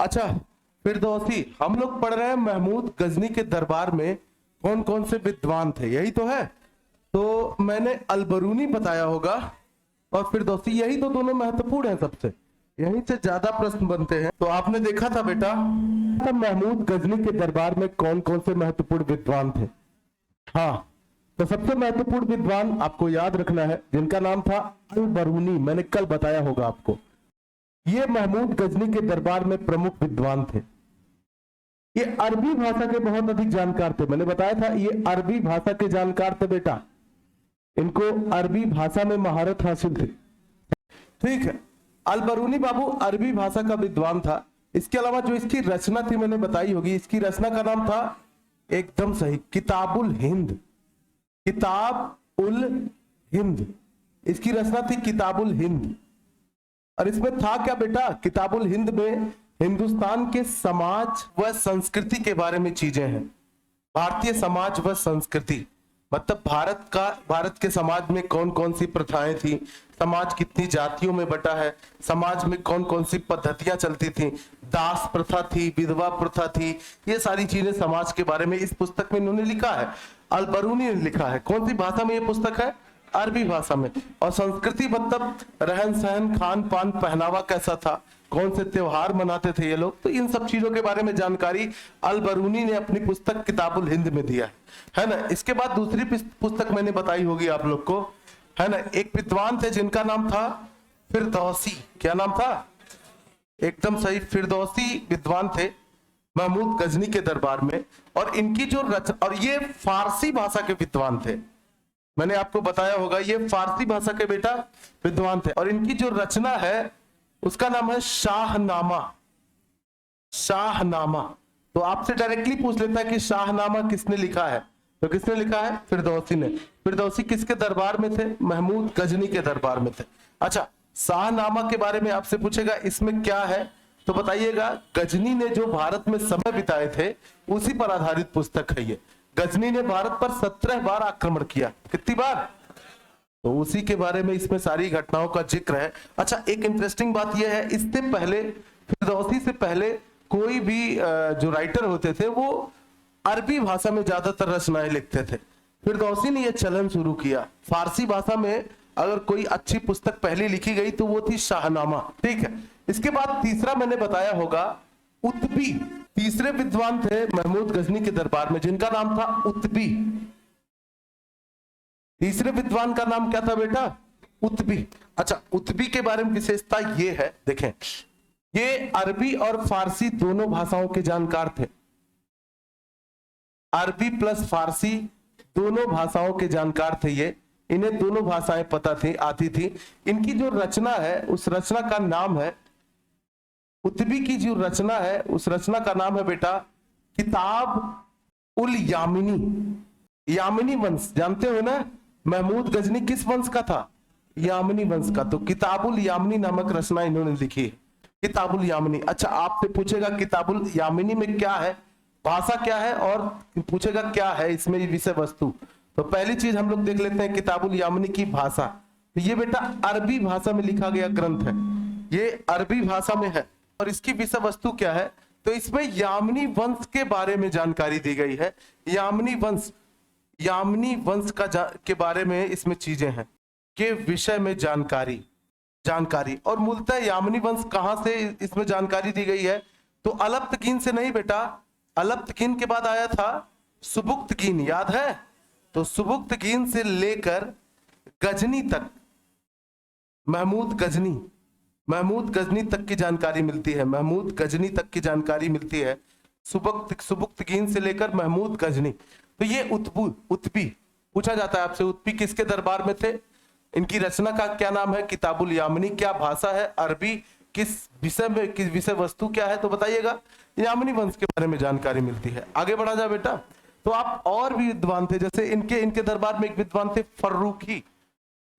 अच्छा, फिरदौसी, हम लोग पढ़ रहे हैं महमूद गजनी के दरबार में कौन कौन से विद्वान थे, यही तो है। तो मैंने अलबरूनी बताया होगा और फिरदौसी, यही तो दोनों महत्वपूर्ण हैं सबसे, यहीं से ज्यादा प्रश्न बनते हैं। तो आपने देखा था बेटा, महमूद गजनी के दरबार में कौन कौन से महत्वपूर्ण विद्वान थे। हाँ, तो सबसे महत्वपूर्ण विद्वान आपको याद रखना है जिनका नाम था अलबरूनी, मैंने कल बताया होगा आपको। ये महमूद गजनी के दरबार में प्रमुख विद्वान थे। ये अरबी भाषा के बहुत अधिक जानकार थे, मैंने बताया था ये अरबी भाषा के जानकार थे बेटा, इनको अरबी भाषा में महारत हासिल थी। ठीक है, अलबरूनी बाबू अरबी भाषा का विद्वान था। इसके अलावा जो इसकी रचना थी मैंने बताई होगी, इसकी रचना का नाम था, एकदम सही, किताबुल हिंद। किताब उल हिंद, इसकी रचना थी किताबुल हिंद। और इसमें था क्या बेटा, किताबुल हिंद में हिंदुस्तान के समाज व संस्कृति के बारे में चीजें हैं। भारतीय समाज व संस्कृति मतलब भारत के समाज में कौन कौन सी प्रथाएं थी, समाज कितनी जातियों में बटा है, समाज में कौन कौन सी पद्धतियां चलती थी, दास प्रथा थी, विधवा प्रथा थी, ये सारी चीजें समाज के बारे में इस पुस्तक में इन्होंने लिखा है। अलबरूनी ने लिखा है। कौन सी भाषा में ये पुस्तक है, अरबी भाषा में। और संस्कृति मतलब रहन सहन, खान पान, पहनावा कैसा था, कौन से त्योहार मनाते थे ये लोग, तो इन सब चीजों के बारे में जानकारी अलबरूनी ने अपनी पुस्तक किताबुल हिंद में दिया है ना। इसके बाद दूसरी पुस्तक मैंने बताई होगी आप लोग को, है ना। एक विद्वान थे जिनका नाम था फिरदौसी। क्या नाम था, एकदम सही, फिरदौसी विद्वान थे महमूद गजनी के दरबार में। और इनकी जो और ये फारसी भाषा के विद्वान थे, मैंने आपको बताया होगा ये फारसी भाषा के बेटा विद्वान थे। और इनकी जो रचना है उसका नाम है शाहनामा। शाहनामा, तो आपसे डायरेक्टली पूछ लेता है कि शाहनामा किसने लिखा है, तो किसने लिखा है, फिरदौसी ने। फिरदौसी किसके दरबार में थे, महमूद गजनी के दरबार में थे। अच्छा, शाहनामा के बारे में आपसे पूछेगा इसमें क्या है, तो बताइएगा गजनी ने जो भारत में समय बिताए थे उसी पर आधारित पुस्तक है ये। गजनी ने भारत पर 17 बार आक्रमण किया। कितनी बार, तो उसी के बारे में इसमें सारी घटनाओं का जिक्र है। अच्छा, एक इंटरेस्टिंग बात यह है, इससे पहले फिरदौसी से पहले कोई भी जो राइटर होते थे वो अरबी भाषा में ज्यादातर रचनाएं लिखते थे। फिरदौसी ने यह चलन शुरू किया। फारसी भाषा में अगर कोई अच्छी पुस्तक पहले लिखी गई तो वो थी शाहनामा। ठीक है, इसके बाद तीसरा मैंने बताया होगा उत्बी। तीसरे विद्वान थे महमूद गजनी के दरबार में जिनका नाम था उत्बी। तीसरे विद्वान का नाम क्या था बेटा, उत्बी। अच्छा, उत्बी के बारे में विशेषता ये है, देखें, ये अरबी और फारसी दोनों भाषाओं के जानकार थे। अरबी प्लस फारसी दोनों भाषाओं के जानकार थे ये। इन्हें दोनों भाषाएं पता थी, आती थी। इनकी जो रचना है उस रचना का नाम है, उत्बी की जो रचना है उस रचना का नाम है बेटा किताब उल यामिनी। यामिनी वंश जानते हो ना, महमूद गजनी किस वंश का था, यामिनी वंश का। तो किताबुल यामिनी नामक रचना इन्होंने लिखी है, किताबुल यामिनी। अच्छा, आपसे पूछेगा किताबुल यामिनी में क्या है, भाषा क्या है, और पूछेगा क्या है इसमें विषय वस्तु। तो पहली चीज हम लोग देख लेते हैं किताबुल यामिनी की भाषा। तो ये बेटा अरबी भाषा में लिखा गया ग्रंथ है, ये अरबी भाषा में है। और इसकी विषय वस्तु क्या है, तो इसमें यामिनी वंश के बारे में जानकारी दी गई है। यामिनी वंश के बारे में इसमें चीजें हैं, के विषय में जानकारी। और मूलतः यामिनी वंश कहां से इसमें जानकारी दी गई है, तो अलप्तकीन से नहीं बेटा, अलप्तकीन के बाद आया था सुबुक्तकीन, याद है। तो सुबुक्तकीन से लेकर गजनी तक, महमूद गजनी तक की जानकारी मिलती है। महमूद गजनी तक की जानकारी मिलती है, सुबुक्तकीन से लेकर महमूद गजनी। तो ये उत्बी पूछा जाता है आपसे, उत्बी किसके दरबार में थे, इनकी रचना का क्या नाम है, किताबुल यामिनी। क्या भाषा है, अरबी। किस विषय में, किस विषय वस्तु क्या है, तो बताइएगा। यामिनी वंश के बारे में जानकारी मिलती है। आगे बढ़ा जाए बेटा। तो आप और भी विद्वान थे, जैसे इनके दरबार में एक विद्वान थे फर्रुखी।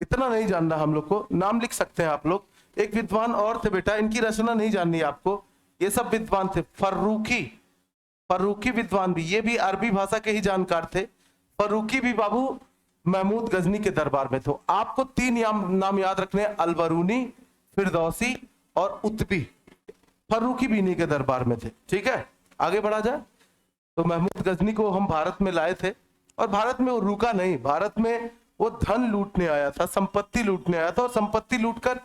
इतना नहीं जानना हम लोग को, नाम लिख सकते हैं आप लोग। एक विद्वान और थे बेटा, इनकी रचना नहीं जाननी आपको, ये सब विद्वान थे। फर्रुखी विद्वान भी, ये भी अरबी भाषा के ही जानकार थे। फर्रुखी भी बाबू महमूद गजनी के दरबार में। तो आपको तीन नाम याद रखने हैं, अलबरूनी, फिरदौसी और उत्बी। फर्रुखी बीनी के दरबार में थे। ठीक है, आगे बढ़ा जाए। तो महमूद गजनी को हम भारत में लाए थे और भारत में वो रुका नहीं, भारत में वो धन लूटने आया था, संपत्ति लूटने आया था और संपत्ति लूटकर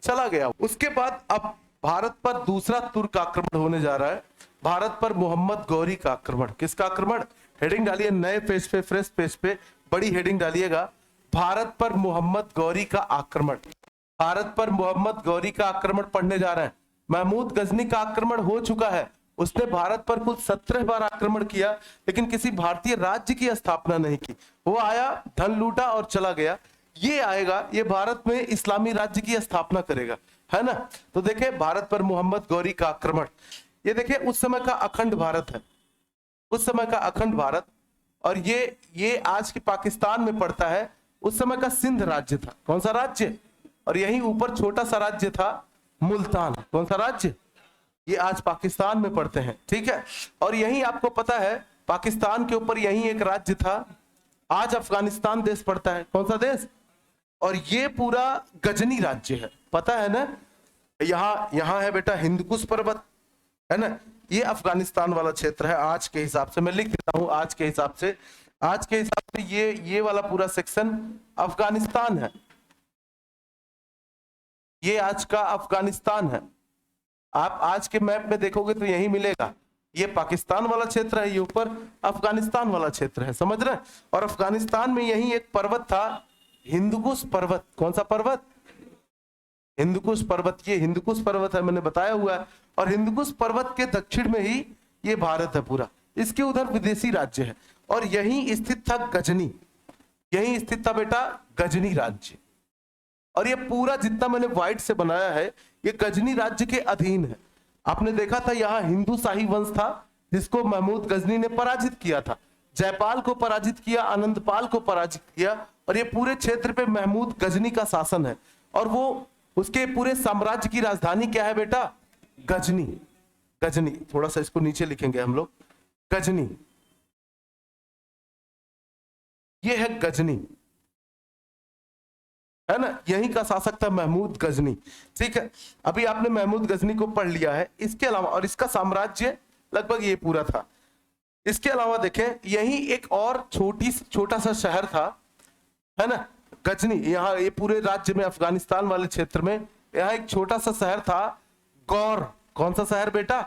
चला गया। उसके बाद अब भारत पर दूसरा तुर्क आक्रमण होने जा रहा है, भारत पर मोहम्मद गौरी का आक्रमण। किसका आक्रमण? हेडिंग डालिए नए पेज पे, फ्रेश पेज पे बड़ी हेडिंग डालिएगा, भारत पर मोहम्मद गौरी का आक्रमण। भारत पर मोहम्मद गौरी का आक्रमण पढ़ने जा रहे हैं। महमूद गजनी का आक्रमण हो चुका है, उसने भारत पर कुल 17 बार आक्रमण किया, लेकिन किसी भारतीय राज्य की स्थापना नहीं की। वो आया, धन लूटा और चला गया। ये आएगा, ये भारत में इस्लामी राज्य की स्थापना करेगा, है ना। तो देखिए भारत पर मोहम्मद गौरी का आक्रमण, ये देखिए उस समय का अखंड भारत है, उस समय का अखंड भारत, और ये आज के पाकिस्तान में पड़ता है। उस समय का सिंध राज्य था। कौन सा राज्य? और यहीं ऊपर छोटा सा राज्य था मुल्तान। कौन सा राज्य? ये आज पाकिस्तान में पड़ते हैं। ठीक है, और यहीं आपको पता है पाकिस्तान के ऊपर यहीं एक राज्य था, आज अफगानिस्तान देश पड़ता है। कौन सा देश? और ये पूरा गजनी राज्य है, पता है ना। यहाँ है बेटा हिंदकुश पर्वत, है ना। ये अफगानिस्तान वाला क्षेत्र है आज के हिसाब से, मैं लिख देता हूं आज के हिसाब से। आज के हिसाब से ये वाला पूरा सेक्शन अफगानिस्तान है, ये आज का अफगानिस्तान है। आप आज के मैप में देखोगे तो यही मिलेगा, ये पाकिस्तान वाला क्षेत्र है, ये ऊपर अफगानिस्तान वाला क्षेत्र है, समझ रहे हैं। और अफगानिस्तान में यही एक पर्वत था हिंदकुश पर्वत। कौन सा पर्वत? हिंदकुश पर्वत। ये हिंदकुश पर्वत है, मैंने बताया हुआ है। और हिंदकुश पर्वत के दक्षिण में ही ये भारत है पूरा, इसके उधर विदेशी राज्य है। और यहीं स्थित था गजनी, यहीं स्थित था बेटा गजनी राज्य। और ये पूरा जितना मैंने व्हाइट से बनाया है ये गजनी राज्य के अधीन है। आपने देखा था यहाँ हिंदू शाही वंश था जिसको महमूद गजनी ने पराजित किया था, जयपाल को पराजित किया, आनंदपाल को पराजित किया, और ये पूरे क्षेत्र पे महमूद गजनी का शासन है। और वो उसके पूरे साम्राज्य की राजधानी क्या है बेटा? गजनी। गजनी, थोड़ा सा इसको नीचे लिखेंगे हम लोग, गजनी, ये है गजनी, है ना। यहीं का शासक था महमूद गजनी। ठीक है, अभी आपने महमूद गजनी को पढ़ लिया है। इसके अलावा, और इसका साम्राज्य लगभग ये पूरा था। इसके अलावा देखें यहीं एक और छोटा सा शहर था, है ना, गजनी। यहाँ ये पूरे राज्य में अफगानिस्तान वाले क्षेत्र में यहाँ एक छोटा सा शहर था गौर। कौन सा शहर बेटा?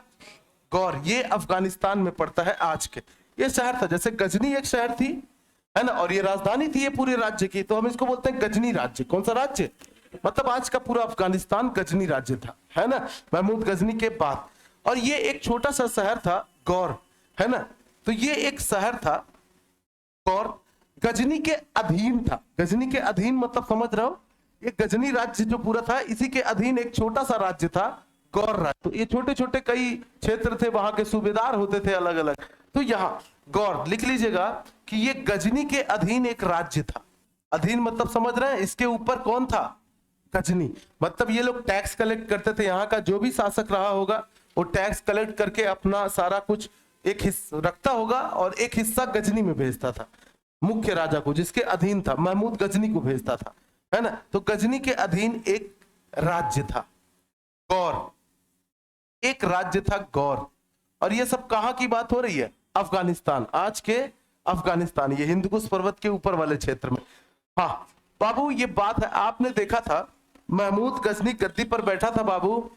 गौर। ये अफगानिस्तान में पड़ता है आज के। ये शहर था, जैसे गजनी एक शहर थी, है ना, और ये राजधानी थी ये पूरे राज्य की, तो हम इसको बोलते हैं गजनी राज्य। कौन सा राज्य? मतलब आज का पूरा अफगानिस्तान गजनी राज्य था, है ना, महमूद गजनी के बाद। और ये एक छोटा सा शहर था गौर, है ना। तो ये एक शहर था गौर, गजनी के अधीन था। गजनी के अधीन मतलब समझ रहे हो, ये गजनी राज्य जो पूरा था इसी के अधीन एक छोटा सा राज्य था गौर राज्य। तो ये छोटे छोटे कई क्षेत्र थे, वहां के सूबेदार होते थे अलग अलग। तो यहाँ गौर लिख लीजिएगा कि ये गजनी के अधीन एक राज्य था। अधीन मतलब समझ रहे हैं, इसके ऊपर कौन था? गजनी। मतलब ये लोग टैक्स कलेक्ट करते थे, यहाँ का जो भी शासक रहा होगा वो टैक्स कलेक्ट करके अपना सारा कुछ एक हिस्सा रखता होगा और एक हिस्सा गजनी में भेजता था, मुख्य राजा को जिसके अधीन था, महमूद गजनी को भेजता था, है ना। तो गजनी के अधीन एक राज्य था गौर, एक राज्य था गौर। और ये सब कहां की बात हो रही है? अफगानिस्तान, आज के अफगानिस्तान, ये हिंदकुश पर्वत के ऊपर वाले क्षेत्र में। हाँ बाबू, ये बात है, आपने देखा था महमूद गजनी गद्दी पर बैठा था बाबू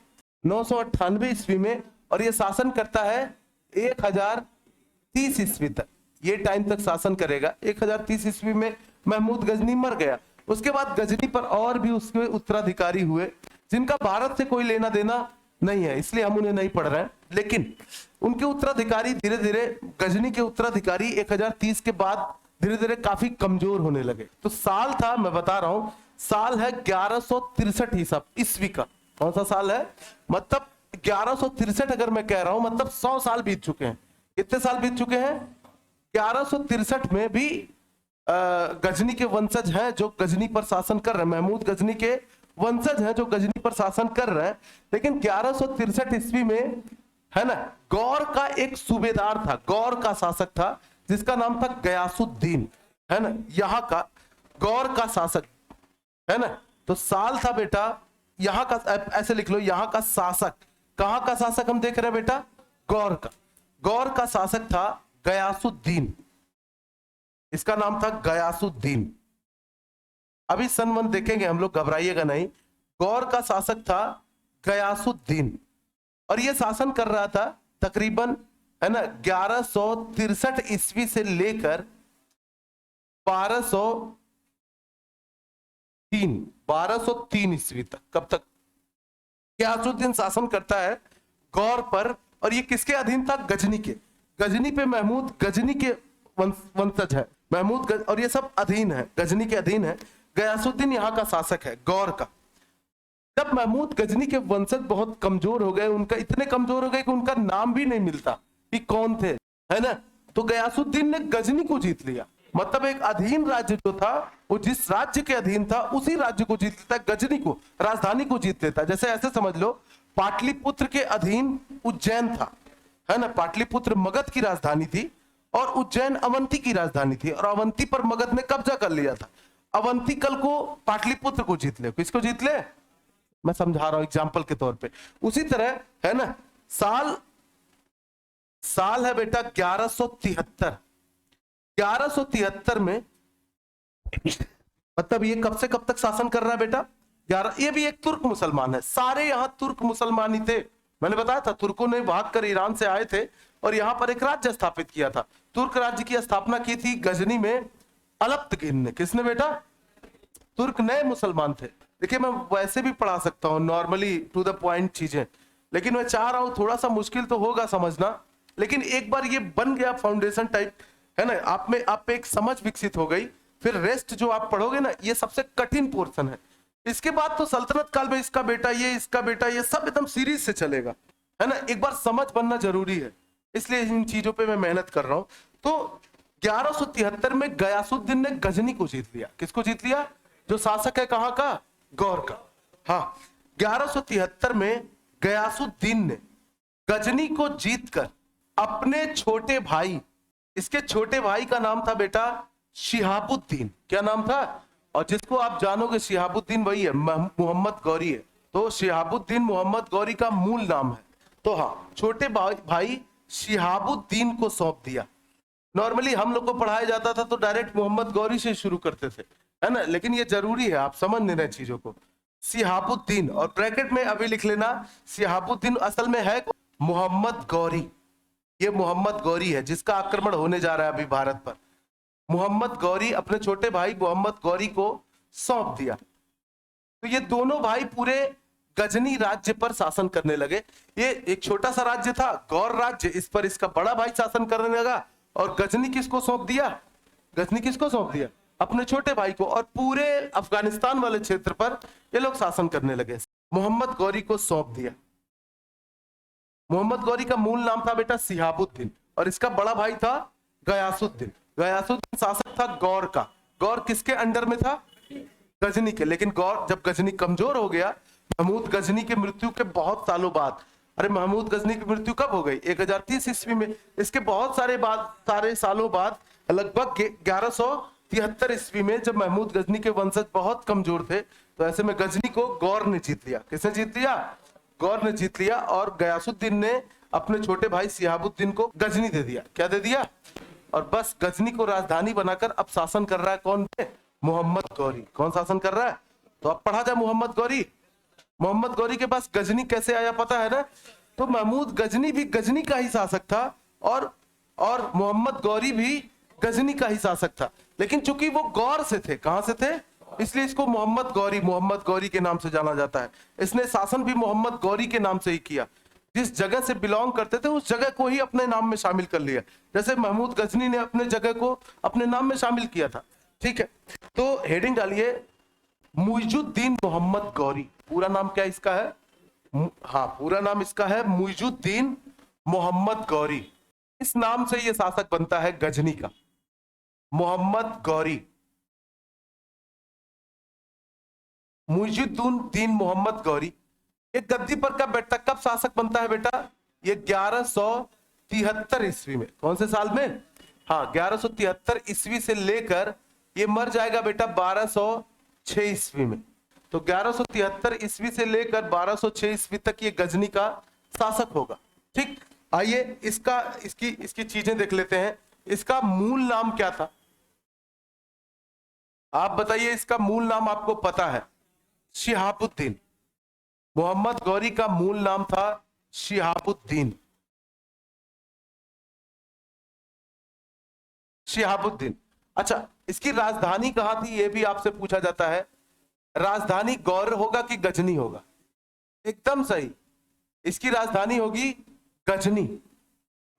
998 ईस्वी में, और ये शासन करता है 1030 ईस्वी तक। ये टाइम तक शासन करेगा। 1030 ईस्वी में महमूद गजनी मर गया। उसके बाद गजनी पर और भी उसके उत्तराधिकारी हुए जिनका भारत से कोई लेना देना नहीं है, इसलिए हम उन्हें नहीं पढ़ रहे हैं। लेकिन उनके उत्तराधिकारी धीरे धीरे, गजनी के उत्तराधिकारी 1030 के बाद धीरे धीरे काफी कमजोर होने लगे। तो साल था, मैं बता रहा हूं, साल है 1163 ईस्वी का। कौन सा साल है? मतलब 1163 अगर मैं कह रहा हूं मतलब 100 साल बीत चुके हैं। कितने साल बीत चुके हैं? 1163 में भी गजनी के वंशज हैं जो गजनी पर शासन कर रहे हैं, महमूद गजनी के वंशज हैं जो गजनी पर शासन कर रहे हैं। लेकिन 1163 ईस्वी में, है ना, गौर का एक सूबेदार था, गौर का शासक था जिसका नाम था गयासुद्दीन, है ना, यहाँ का गौर का शासक, है ना। तो साल था बेटा यहाँ का, ऐसे लिख लो, यहाँ का शासक कहां का शासक हम देख रहे हैं बेटा? गौर का। गौर का शासक था गयासुद्दीन, इसका नाम था गयासुद्दीन। अभी सन वन देखेंगे हम लोग, घबराइएगा नहीं। गौर का शासक था गयासुद्दीन और यह शासन कर रहा था तकरीबन, है ना, 1163 ईस्वी से लेकर 1203 ईस्वी तक। कब तक गयासुद्दीन शासन करता है गौर पर? और ये किसके अधीन था? गजनी के। गजनी पे महमूद गजनी के वंशज है, महमूद और ये सब अधीन है, गजनी के अधीन है। गयासुद्दीन यहाँ का शासक है गौर का। जब महमूद गजनी के वंशज बहुत कमजोर हो गए, उनका इतने कमजोर हो गए कि उनका नाम भी नहीं मिलता कि कौन थे, है ना, तो गयासुद्दीन ने गजनी को जीत लिया। मतलब एक अधीन राज्य जो था, वो जिस राज्य के अधीन था उसी राज्य को जीत लेता, गजनी को, राजधानी को जीत लेता। जैसे ऐसे समझ लो, पाटलिपुत्र के अधीन उज्जैन था, है ना, पाटलिपुत्र मगध की राजधानी थी और उज्जैन अवंती की राजधानी थी, और अवंती पर मगध ने कब्जा कर लिया था। अवंती कल को पाटलिपुत्र को जीत ले। किसको जीत ले? मैं समझा रहा हूं एग्जाम्पल के तौर पे। उसी तरह, है ना, साल है बेटा 1173। 1173 में मतलब ये कब से कब तक शासन कर रहा है बेटा? 11। ये भी एक तुर्क मुसलमान है, सारे यहां तुर्क मुसलमान ही थे। मैंने बताया था तुर्कों ने भागकर ईरान से आए थे और यहां पर एक राज्य स्थापित किया था। तुर्क राज्य की स्थापना की थी गजनी में अलप्तगिन ने। किसने बेटा? तुर्क नए मुसलमान थे। देखिए मैं वैसे भी पढ़ा सकता हूं नॉर्मली टू द पॉइंट चीजें, लेकिन मैं चाह रहा हूं थोड़ा सा मुश्किल तो होगा समझना, लेकिन एक बार ये बन गया फाउंडेशन टाइप, है ना, आप पे एक समझ विकसित हो गई, फिर रेस्ट जो आप पढ़ोगे ना, ये सबसे कठिन पोर्शन है। इसके बाद तो सल्तनत काल में इसका बेटा ये, इसका बेटा ये, सब एकदम सीरीज से चलेगा, है ना। एक बार समझ बनना जरूरी है, इसलिए इन चीजों पे मैं मेहनत कर रहा हूं। तो 1173 में गयासुद्दीन ने गजनी को जीत लिया। किसको जीत लिया? जो शासक है कहां का? गौर का। हाँ, 1173 में गयासुद्दीन ने गजनी को जीतकर अपने छोटे भाई, इसके छोटे भाई का नाम था बेटा शिहाबुद्दीन। क्या नाम था? और जिसको आप जानोगे शिहाबुद्दीन वही है, मोहम्मद गौरी है। तो शिहाबुद्दीन मोहम्मद गौरी का मूल नाम है। तो हाँ, छोटे भाई शिहाबुद्दीन को सौंप दिया। नॉर्मली हम लोग को पढ़ाया जाता था तो डायरेक्ट मोहम्मद गौरी से शुरू करते थे, है ना, लेकिन ये जरूरी है, आप समझ नहीं रहे चीजों को। शिहाबुद्दीन, और ब्रैकेट में अभी लिख लेना, शिहाबुद्दीन असल में है मोहम्मद गौरी। ये मोहम्मद गौरी है जिसका आक्रमण होने जा रहा है अभी भारत पर। मोहम्मद गौरी अपने छोटे भाई मोहम्मद गौरी को सौंप दिया। तो ये दोनों भाई पूरे गजनी राज्य पर शासन करने लगे। ये एक छोटा सा राज्य था गौर राज्य, इस पर इसका बड़ा भाई शासन करने लगा। और गजनी किसको सौंप दिया? गजनी किसको सौंप दिया? अपने छोटे भाई को। और पूरे अफगानिस्तान वाले क्षेत्र पर ये लोग शासन करने लगे। मोहम्मद गौरी को सौंप दिया। मोहम्मद गौरी का मूल नाम था बेटा शिहाबुद्दीन और इसका बड़ा भाई था गयासुद्दीन। गयासुद्दीन शासक था गौर का। गौर किसके अंडर में था? गजनी के। लेकिन गौर जब गजनी कमजोर हो गया, महमूद गजनी के मृत्यु के बहुत सालों बाद, अरे महमूद गजनी की मृत्यु कब हो गई? 1030 ईस्वी में। इसके बहुत सारे सालों बाद, लगभग 1173 ईस्वी में, जब महमूद गजनी के वंशज बहुत कमजोर थे, तो ऐसे में गजनी को गौर ने जीत लिया। किसने जीत लिया? गौर ने जीत लिया। और गयासुद्दीन ने अपने छोटे भाई शिहाबुद्दीन को गजनी दे दिया। क्या दे दिया? और बस गजनी को राजधानी बनाकर अब शासन कर रहा है कौन? मोहम्मद गौरी। कौन शासन कर रहा है? तो अब पढ़ा जाए मोहम्मद गौरी। मोहम्मद गौरी के पास गजनी कैसे आया पता है ना? तो महमूद गजनी भी गजनी का ही शासक था और मोहम्मद गौरी भी गजनी का ही शासक था। लेकिन चूंकि वो गौर से थे, कहां से थे, इसलिए इसको मोहम्मद गौरी के नाम से जाना जाता है। इसने शासन भी मोहम्मद गौरी के नाम से ही किया। जिस जगह से बिलोंग करते थे उस जगह को ही अपने नाम में शामिल कर लिया, जैसे महमूद गजनी ने अपने जगह को अपने नाम में शामिल किया था। ठीक है, तो हेडिंग डालिए मुइजुद्दीन मोहम्मद गौरी। पूरा नाम क्या इसका है? हाँ, पूरा नाम इसका है मुइजुद्दीन मोहम्मद गौरी। इस नाम से यह शासक बनता है गजनी का, मोहम्मद गौरी। मुइजुद्दीन मोहम्मद गौरी एक गद्दी पर कब बैठता, कब शासक बनता है बेटा? ये 1173 ईस्वी में। कौन से साल में? हाँ, 1173 ईस्वी से लेकर ये मर जाएगा बेटा 1206 ईस्वी में। तो 1173 ईस्वी से लेकर 1206 ईस्वी तक ये गजनी का शासक होगा। ठीक, आइए इसकी चीजें देख लेते हैं। इसका मूल नाम क्या था, आप बताइए, इसका मूल नाम आपको पता है? शिहाबुद्दीन। मोहम्मद गौरी का मूल नाम था शिहाबुद्दीन। शिहाबुद्दीन। अच्छा, इसकी राजधानी कहां थी, यह भी आपसे पूछा जाता है। राजधानी गौर होगा कि गजनी होगा? एकदम सही, इसकी राजधानी होगी गजनी।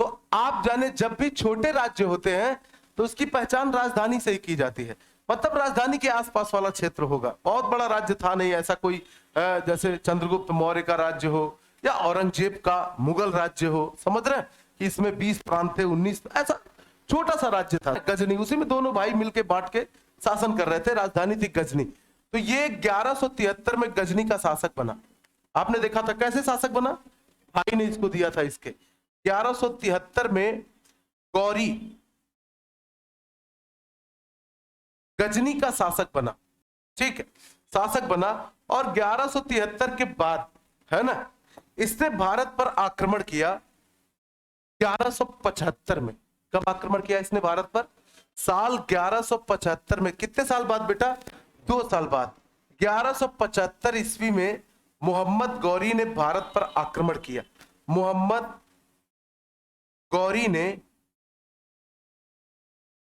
तो आप जाने, जब भी छोटे राज्य होते हैं तो उसकी पहचान राजधानी से ही की जाती है, मतलब राजधानी के आसपास वाला क्षेत्र होगा। बहुत बड़ा राज्य था नहीं ऐसा कोई, जैसे चंद्रगुप्त मौर्य का राज्य हो या औरंगजेब का मुगल राज्य हो, समझ रहे हैं कि इसमें 20 प्रांत थे, 19, ऐसा छोटा सा राज्य था गजनी। उसी में दोनों भाई मिलके बांट के शासन कर रहे थे, राजधानी थी गजनी। तो ये 1173 में गजनी का शासक बना। आपने देखा था कैसे शासक बना, भाई ने इसको दिया था। इसके 1173 में गौरी गजनी का शासक बना। ठीक है, शासक बना। और 1173 के बाद, है ना, इसने भारत पर आक्रमण किया 1175 में। कब आक्रमण किया इसने भारत पर? साल 1175 में। कितने साल बाद बेटा? 2 साल बाद। 1175 ईस्वी में मोहम्मद गौरी ने भारत पर आक्रमण किया। मोहम्मद गौरी ने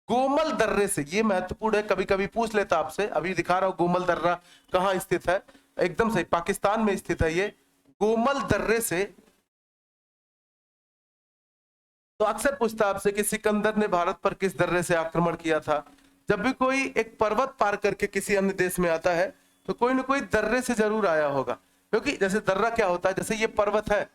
गोमल दर्रे से, ये महत्वपूर्ण है, कभी कभी पूछ लेता आपसे, अभी दिखा रहा हूं गोमल दर्रा कहां स्थित है। एकदम सही, पाकिस्तान में स्थित है ये। गोमल दर्रे से, तो अक्सर पूछता आपसे कि सिकंदर ने भारत पर किस दर्रे से आक्रमण किया था। जब भी कोई एक पर्वत पार करके किसी अन्य देश में आता है तो कोई ना कोई दर्रे से जरूर आया होगा, क्योंकि जैसे दर्रा क्या होता है, जैसे ये पर्वत है,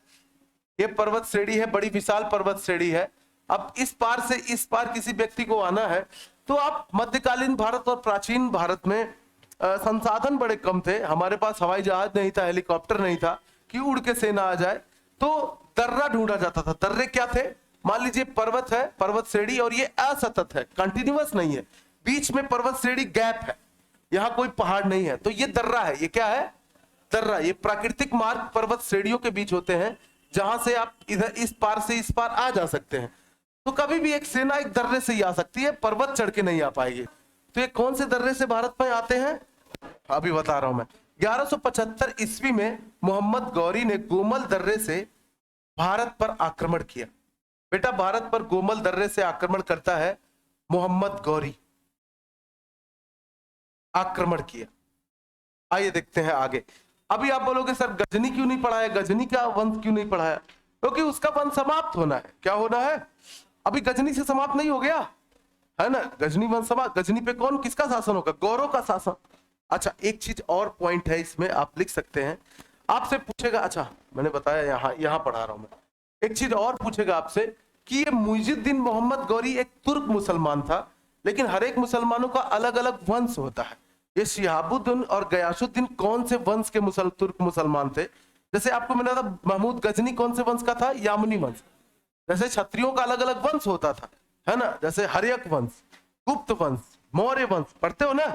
ये पर्वत श्रेणी है, बड़ी विशाल पर्वत श्रेणी है। अब इस पार से इस पार किसी व्यक्ति को आना है तो आप, मध्यकालीन भारत और प्राचीन भारत में संसाधन बड़े कम थे, हमारे पास हवाई जहाज नहीं था, हेलीकॉप्टर नहीं था कि उड़ के सेना आ जाए, तो दर्रा ढूंढा जाता था। दर्रे क्या थे? मान लीजिए पर्वत है, पर्वत श्रेणी, और ये असतत है, कंटिन्यूअस नहीं है, बीच में पर्वत श्रेणी गैप है, यहाँ कोई पहाड़ नहीं है, तो ये दर्रा है। ये क्या है? दर्रा। ये प्राकृतिक मार्ग पर्वत श्रेणियों के बीच होते हैं जहां से आप इधर इस पार से इस पार आ जा सकते हैं। तो कभी भी एक सेना एक दर्रे से ही आ सकती है, पर्वत चढ़ के नहीं आ पाएगी। तो ये कौन से दर्रे से भारत में आते हैं, अभी बता रहा हूं मैं। 1175 ईस्वी में मोहम्मद गौरी ने गोमल दर्रे से भारत पर आक्रमण किया। बेटा, भारत पर गोमल दर्रे से आक्रमण करता है मोहम्मद गौरी, आक्रमण किया। आइए देखते हैं आगे। अभी आप बोलोगे सर गजनी क्यों नहीं पढ़ाया, गजनी का वंश क्यों नहीं पढ़ाया? क्योंकि उसका वंश समाप्त होना है। क्या होना है? अभी गजनी से समाप्त नहीं हो गया है ना, गजनी वंश समाप्त। गजनी पे कौन, किसका शासन होगा? गौरों का शासन। अच्छा, एक चीज और पॉइंट है इसमें, आप लिख सकते हैं, आपसे पूछेगा, अच्छा मैंने बताया यहाँ पढ़ा रहा हूं मैं, एक चीज और पूछेगा आपसे कि ये मुइजुद्दीन मोहम्मद गौरी एक तुर्क मुसलमान था, लेकिन हर एक मुसलमानों का अलग अलग वंश होता है। ये शिहाबुद्दीन और गयासुद्दीन कौन से वंश के तुर्क मुसलमान थे? जैसे आपको मैंने था महमूद गजनी कौन से वंश का था? यामनी वंश। जैसे क्षत्रियों का अलग अलग वंश होता था, है ना, जैसे हर्यक वंश, गुप्त वंश, मौर्य वंश, पढ़ते हो ना,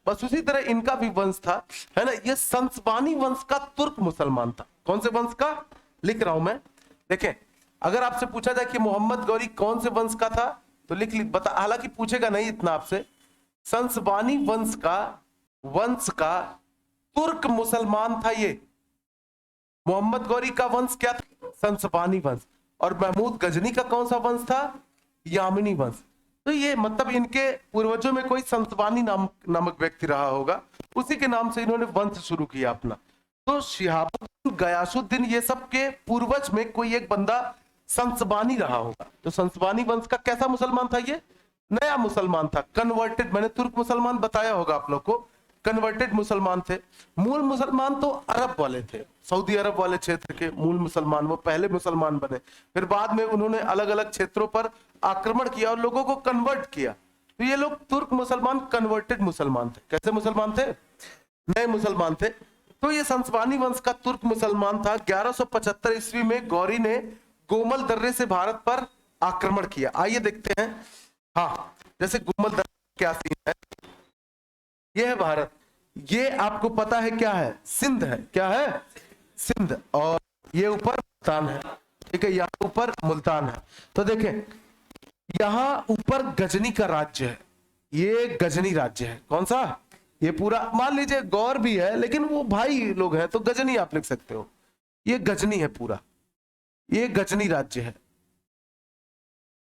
बस उसी तरह इनका भी वंश था, है ना। ये संसबानी वंश का तुर्क मुसलमान था। कौन से वंश का? लिख रहा हूं मैं, देखें, अगर आपसे पूछा जाए कि मोहम्मद गौरी कौन से वंश का था तो लिख बता, हालांकि पूछेगा नहीं इतना आपसे। संसबानी वंश का तुर्क मुसलमान था ये। मोहम्मद गौरी का वंश क्या था? संसबानी वंश। और महमूद गजनी का कौन सा वंश था? यामिनी वंश। तो ये मतलब इनके पूर्वजों में कोई संसबानी नामक व्यक्ति रहा होगा, उसी के नाम से इन्होंने वंश शुरू किया अपना। तो शिहाबुद्दीन, गयासुद्दीन, ये सब के पूर्वज में कोई एक बंदा संसबानी रहा होगा। तो संसबानी वंश का कैसा मुसलमान था? ये नया मुसलमान था, कन्वर्टेड। मैंने तुर्क मुसलमान बताया होगा आप लोग को, कन्वर्टेड मुसलमान थे। मूल मुसलमान तो अरब वाले थे, सऊदी अरब वाले क्षेत्र के मूल मुसलमान, वो पहले मुसलमान बने। फिर बाद में उन्होंने अलग अलग क्षेत्रों पर आक्रमण किया और लोगों को कन्वर्ट किया। तो ये लोग तुर्क मुसलमान कन्वर्टेड मुसलमान थे। कैसे मुसलमान थे? नए मुसलमान थे। तो ये संसबानी वंश का तुर्क मुसलमान था। 1175 ईस्वी में गौरी ने गोमल दर्रे से भारत पर आक्रमण किया। आइए देखते हैं। हाँ, जैसे गोमल दर्रे क्या सीन है, ये है भारत, ये आपको पता है क्या है? सिंध है। क्या है? सिंध। और ये ऊपर मुल्तान है, ठीक है, यहाँ ऊपर मुल्तान है। तो देखें यहाँ ऊपर गजनी का राज्य है, ये गजनी राज्य है। कौन सा? ये पूरा मान लीजिए गौर भी है लेकिन वो भाई लोग हैं तो गजनी आप लिख सकते हो। ये गजनी है पूरा, ये गजनी राज्य है।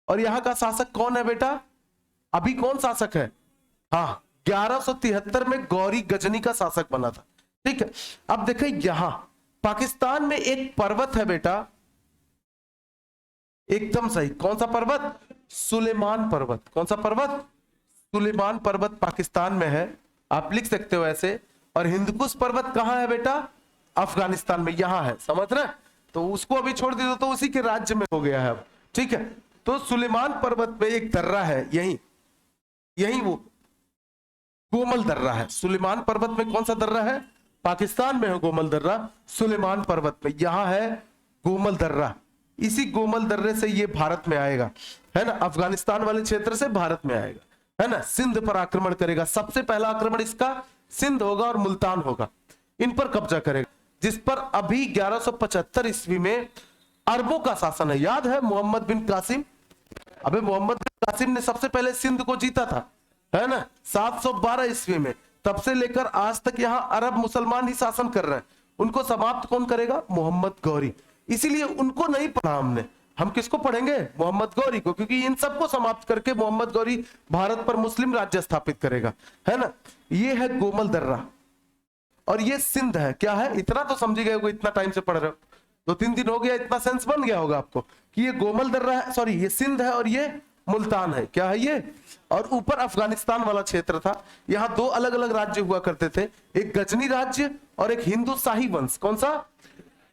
और यहां का शासक कौन है बेटा? अभी कौन शासक है? हाँ, 1173 में गौरी गजनी का शासक बना था, ठीक है। अब देखें यहां पाकिस्तान में एक पर्वत है बेटा, एकदम सही। कौन सा पर्वत? सुलेमान पर्वत। कौन सा पर्वत? सुलेमान पर्वत पाकिस्तान में है, आप लिख सकते हो ऐसे। और हिंदकुश पर्वत कहां है बेटा? अफगानिस्तान में, यहां है, समझ रहे? तो उसको अभी छोड़ दीजिए तो उसी के राज्य में हो गया है अब, ठीक है। तो सुलेमान पर्वत में एक दर्रा है, यही वो गोमल दर्रा है। सुलेमान पर्वत में कौन सा दर्रा है? पाकिस्तान में है गोमल दर्रा, सुलेमान पर्वत में यहां है गोमल दर्रा। इसी गोमल दर्रे से ये भारत में आएगा, है ना, अफगानिस्तान वाले क्षेत्र से भारत में आएगा, है ना। सिंध पर आक्रमण करेगा, सबसे पहला आक्रमण इसका सिंध होगा और मुल्तान होगा, इन पर कब्जा करेगा, जिस पर अभी 1175 ईस्वी में अरबों का शासन है। याद है मोहम्मद बिन कासिम? अबे मोहम्मद बिन कासिम ने सबसे पहले सिंध को जीता था, है ना, 712 ईस्वी में। तब से लेकर आज तक यहां अरब मुसलमान ही शासन कर रहे हैं। उनको समाप्त कौन करेगा? मोहम्मद गौरी। इसीलिए उनको नहीं पढ़ा हमने, हम किसको पढ़ेंगे? मोहम्मद गौरी को, क्योंकि इन सबको समाप्त करके मोहम्मद गौरी भारत पर मुस्लिम राज्य स्थापित करेगा, है ना। ये है गोमल दर्रा और ये सिंध है। क्या है? इतना तो समझ गए हो, इतना टाइम से पढ़ रहे हो, 2-3 दिन हो गया, इतना सेंस बन गया होगा आपको कि ये गोमल दर्रा है, सॉरी ये सिंध है और ये मुल्तान है। क्या है ये? और ऊपर अफगानिस्तान वाला क्षेत्र था। यहाँ 2 अलग अलग राज्य हुआ करते थे, एक गजनी राज्य और एक हिंदू शाही वंश। कौन सा?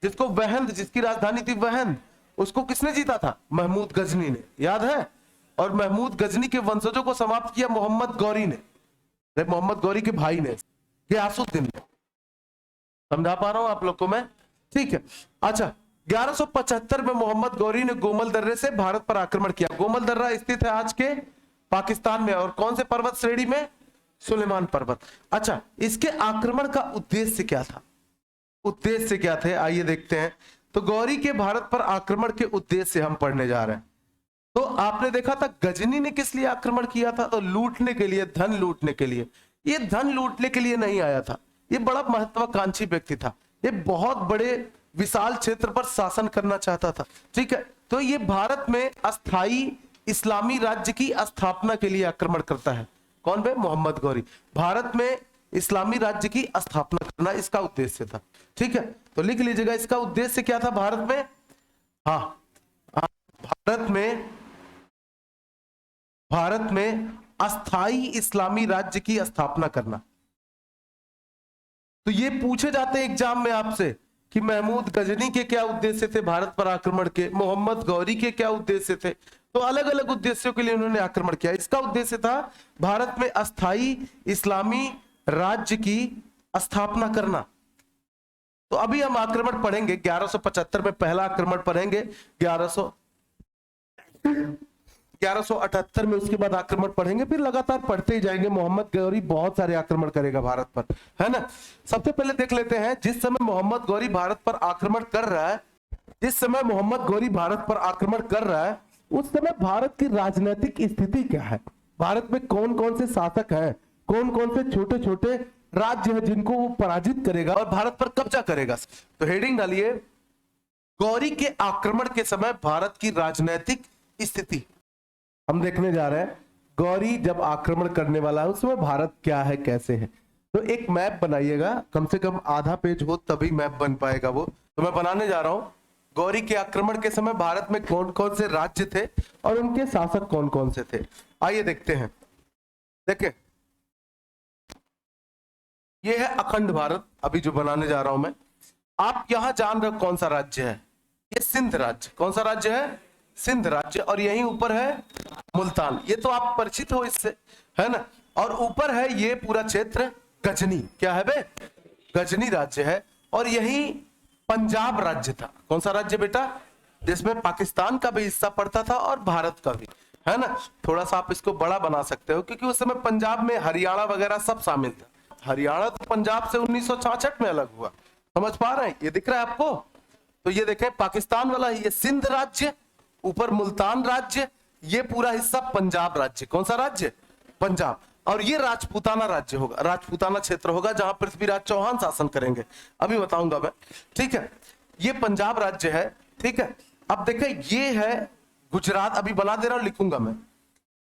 जिसको वहंद, जिसकी राजधानी थी वहंद, उसको किसने जीता था? महमूद गजनी ने, याद है। और महमूद गजनी के वंशजों को समाप्त किया मोहम्मद गौरी ने, मोहम्मद गौरी के भाई ने, गयासुद्दीन ने। समझा पा रहा हूं आप लोग को मैं? ठीक है। अच्छा, 1175 में मोहम्मद गौरी ने गोमल दर्रे से भारत पर आक्रमण किया। गोमल दर्रा स्थित है आज के पाकिस्तान में, और कौन से पर्वत श्रेणी में? सुलेमान पर्वत। अच्छा, इसके आक्रमण का उद्देश्य क्या था? उद्देश्य क्या थे, आइए देखते हैं। तो गौरी के भारत पर आक्रमण के उद्देश्य हम पढ़ने जा रहे हैं। तो आपने देखा था गजनी ने किस लिए आक्रमण किया था? तो लूटने के लिए, धन लूटने के लिए। ये धन लूटने के लिए नहीं आया था, ये बड़ा महत्वाकांक्षी व्यक्ति था, ये बहुत बड़े विशाल क्षेत्र पर शासन करना चाहता था, ठीक है। तो ये भारत में अस्थाई इस्लामी राज्य की स्थापना के लिए आक्रमण करता है। कौन बे? मोहम्मद गौरी। भारत में इस्लामी राज्य की स्थापना करना इसका उद्देश्य था, ठीक है। तो लिख लीजिएगा इसका उद्देश्य क्या था भारत में? हाँ, भारत में अस्थाई इस्लामी राज्य की स्थापना करना। तो ये पूछे जाते हैं एग्जाम में आपसे कि महमूद गजनी के क्या उद्देश्य थे भारत पर आक्रमण के, मोहम्मद गौरी के क्या उद्देश्य थे। तो अलग अलग उद्देश्यों के लिए उन्होंने आक्रमण किया। इसका उद्देश्य था भारत में अस्थाई इस्लामी राज्य की स्थापना करना। तो अभी हम आक्रमण पढ़ेंगे 1175 में, पहला आक्रमण पढ़ेंगे 1178 में, उसके बाद आक्रमण पढ़ेंगे, फिर लगातार पढ़ते ही जाएंगे। मोहम्मद गौरी बहुत सारे आक्रमण करेगा भारत पर, है ना। सबसे पहले देख लेते हैं, जिस समय मोहम्मद गौरी भारत पर आक्रमण कर रहा है, जिस समय मोहम्मद गौरी भारत पर आक्रमण कर रहा है, उस समय भारत की राजनीतिक स्थिति क्या है? भारत में कौन कौन से शासक हैं, कौन कौन से छोटे छोटे राज्य हैं जिनको वो पराजित करेगा और भारत पर कब्जा करेगा। तो हेडिंग डालिए, गौरी के आक्रमण के समय भारत की राजनीतिक स्थिति हम देखने जा रहे हैं। गौरी जब आक्रमण करने वाला है उसमें भारत क्या है, कैसे है। तो एक मैप बनाइएगा, कम से कम आधा पेज हो तभी मैप बन पाएगा वो। तो मैं बनाने जा रहा हूं, गौरी के आक्रमण के समय भारत में कौन कौन से राज्य थे और उनके शासक कौन कौन से थे। आइए देखते हैं। देखें, ये है अखंड भारत, अभी जो बनाने जा रहा हूं मैं। आप यहां जान रहे हो कौन सा राज्य है? ये सिंध राज्य। कौन सा राज्य है? सिंध राज्य। और यहीं ऊपर है मुल्तान, ये तो आप परिचित हो इससे, है ना। और ऊपर है ये पूरा क्षेत्र गजनी। क्या है बे? गजनी राज्य है। और यही पंजाब राज्य था। कौन सा राज्य बेटा? जिसमें पाकिस्तान का भी हिस्सा पड़ता था और भारत का भी, है ना। थोड़ा सा आप इसको बड़ा बना सकते हो क्योंकि उस समय पंजाब में हरियाणा वगैरह सब शामिल था। हरियाणा तो पंजाब से 1966 में अलग हुआ, समझ पा रहे हैं? ये दिख रहा है आपको? तो ये देखें पाकिस्तान वाला, ये सिंध राज्य, ऊपर मुल्तान राज्य, ये पूरा हिस्सा पंजाब राज्य। कौन सा राज्य? पंजाब। और ये राजपूताना राज्य होगा, राजपूताना क्षेत्र होगा जहां पृथ्वीराज चौहान शासन करेंगे, अभी बताऊंगा मैं। ठीक है, ये पंजाब राज्य है। ठीक है, अब देखें ये है गुजरात, अभी बना दे रहा हूं, लिखूंगा मैं।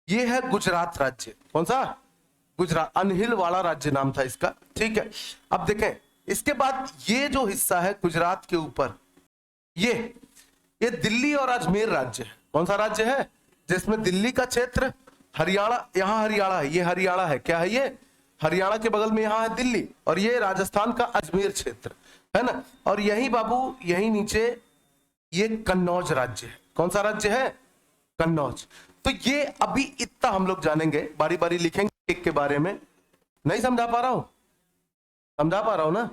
ये है गुजरात राज्य। कौन सा? गुजरात। अनहिलवाड़ा राज्य नाम था इसका। ठीक है, अब देखें इसके बाद ये जो हिस्सा है गुजरात के ऊपर, ये दिल्ली और अजमेर राज्य है। कौन सा राज्य है? जिसमें दिल्ली का क्षेत्र, हरियाणा, यहां हरियाणा है, ये हरियाणा है। क्या है ये? हरियाणा के बगल में यहां है दिल्ली, और ये राजस्थान का अजमेर क्षेत्र है ना। और यही बाबू, यही नीचे ये कन्नौज राज्य है। कौन सा राज्य है? कन्नौज। तो ये अभी इतना हम लोग जानेंगे, बारी बारी लिखेंगे एक के बारे में। नहीं समझा पा रहा हूं? समझा पा रहा हूं ना?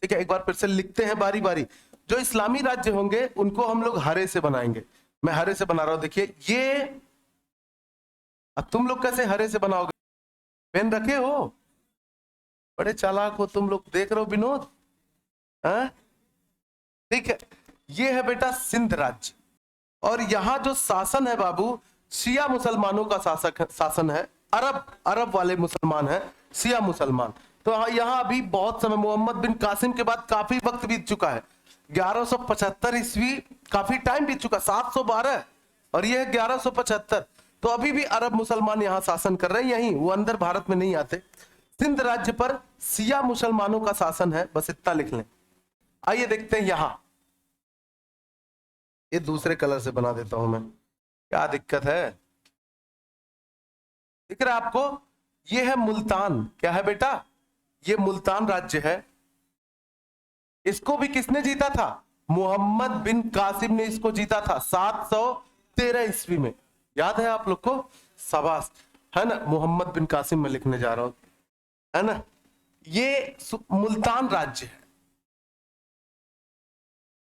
ठीक है, एक बार फिर से लिखते हैं बारी बारी। जो इस्लामी राज्य होंगे उनको हम लोग हरे से बनाएंगे। मैं हरे से बना रहा हूं, देखिए ये। अब तुम लोग कैसे हरे से बनाओगे? पेन रखे हो? बड़े चालाक हो तुम लोग, देख रहे हो विनोद? ठीक है, ये है बेटा सिंध राज्य। और यहां जो शासन है बाबू, शिया मुसलमानों का शासन है। अरब वाले मुसलमान हैं, शिया मुसलमान। तो यहां अभी बहुत समय, मोहम्मद बिन कासिम के बाद काफी वक्त बीत चुका है। 1175 ईस्वी, काफी टाइम बीत चुका, 712 और ये है 1175। तो अभी भी अरब मुसलमान यहां शासन कर रहे हैं, यहीं, वो अंदर भारत में नहीं आते। सिंध राज्य पर शिया मुसलमानों का शासन है, बस इतना लिख लें। आइए देखते हैं यहां, ये दूसरे कलर से बना देता हूं मैं, क्या दिक्कत है? दिख रहा है आपको? ये है मुल्तान। क्या है बेटा? ये मुल्तान राज्य है। इसको भी किसने जीता था? मोहम्मद बिन कासिम ने इसको जीता था 713 ईस्वी में। याद है आप लोग को? शाबाश, है ना। मोहम्मद बिन कासिम में लिखने जा रहा हूं, है ना। ये मुल्तान राज्य है,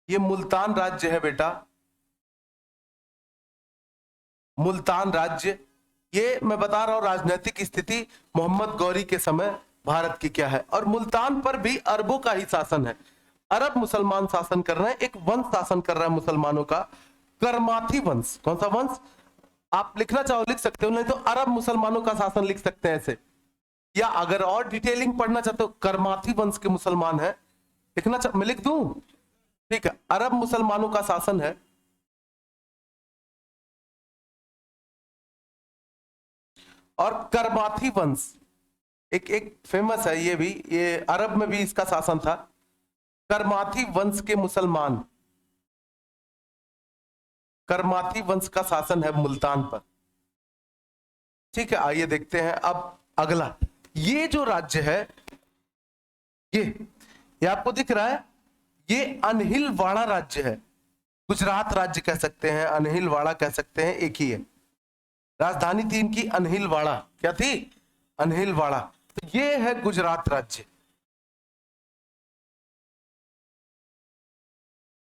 ये मुल्तान राज्य है बेटा, मुल्तान राज्य। ये मैं बता रहा हूं राजनीतिक स्थिति मोहम्मद गौरी के समय भारत की क्या है। और मुल्तान पर भी अरबों का ही शासन है। अरब मुसलमान शासन कर रहे हैं, एक वंश शासन कर रहा है मुसलमानों का, करमाथी वंश। कौन सा वंश? आप लिखना चाहो लिख सकते हो, नहीं तो अरब मुसलमानों का शासन लिख सकते हैं ऐसे। या अगर और डिटेलिंग पढ़ना चाहते हो, करमाथी वंश के मुसलमान है, लिखना चाहो मैं लिख दूं? ठीक है, अरब मुसलमानों का शासन है। और करमाथी वंश एक फेमस है, ये भी, ये अरब में भी इसका शासन था। करमाथी वंश के मुसलमान, करमाथी वंश का शासन है मुल्तान पर। ठीक है, आइए देखते हैं अब अगला। ये जो राज्य है, ये आपको दिख रहा है, ये अनहिलवाड़ा राज्य है। गुजरात राज्य कह सकते हैं, अनहिलवाड़ा कह सकते हैं, एक ही है। राजधानी थी इनकी अनहिलवाड़ा। क्या थी? अनहिलवाड़ा। तो ये है गुजरात राज्य,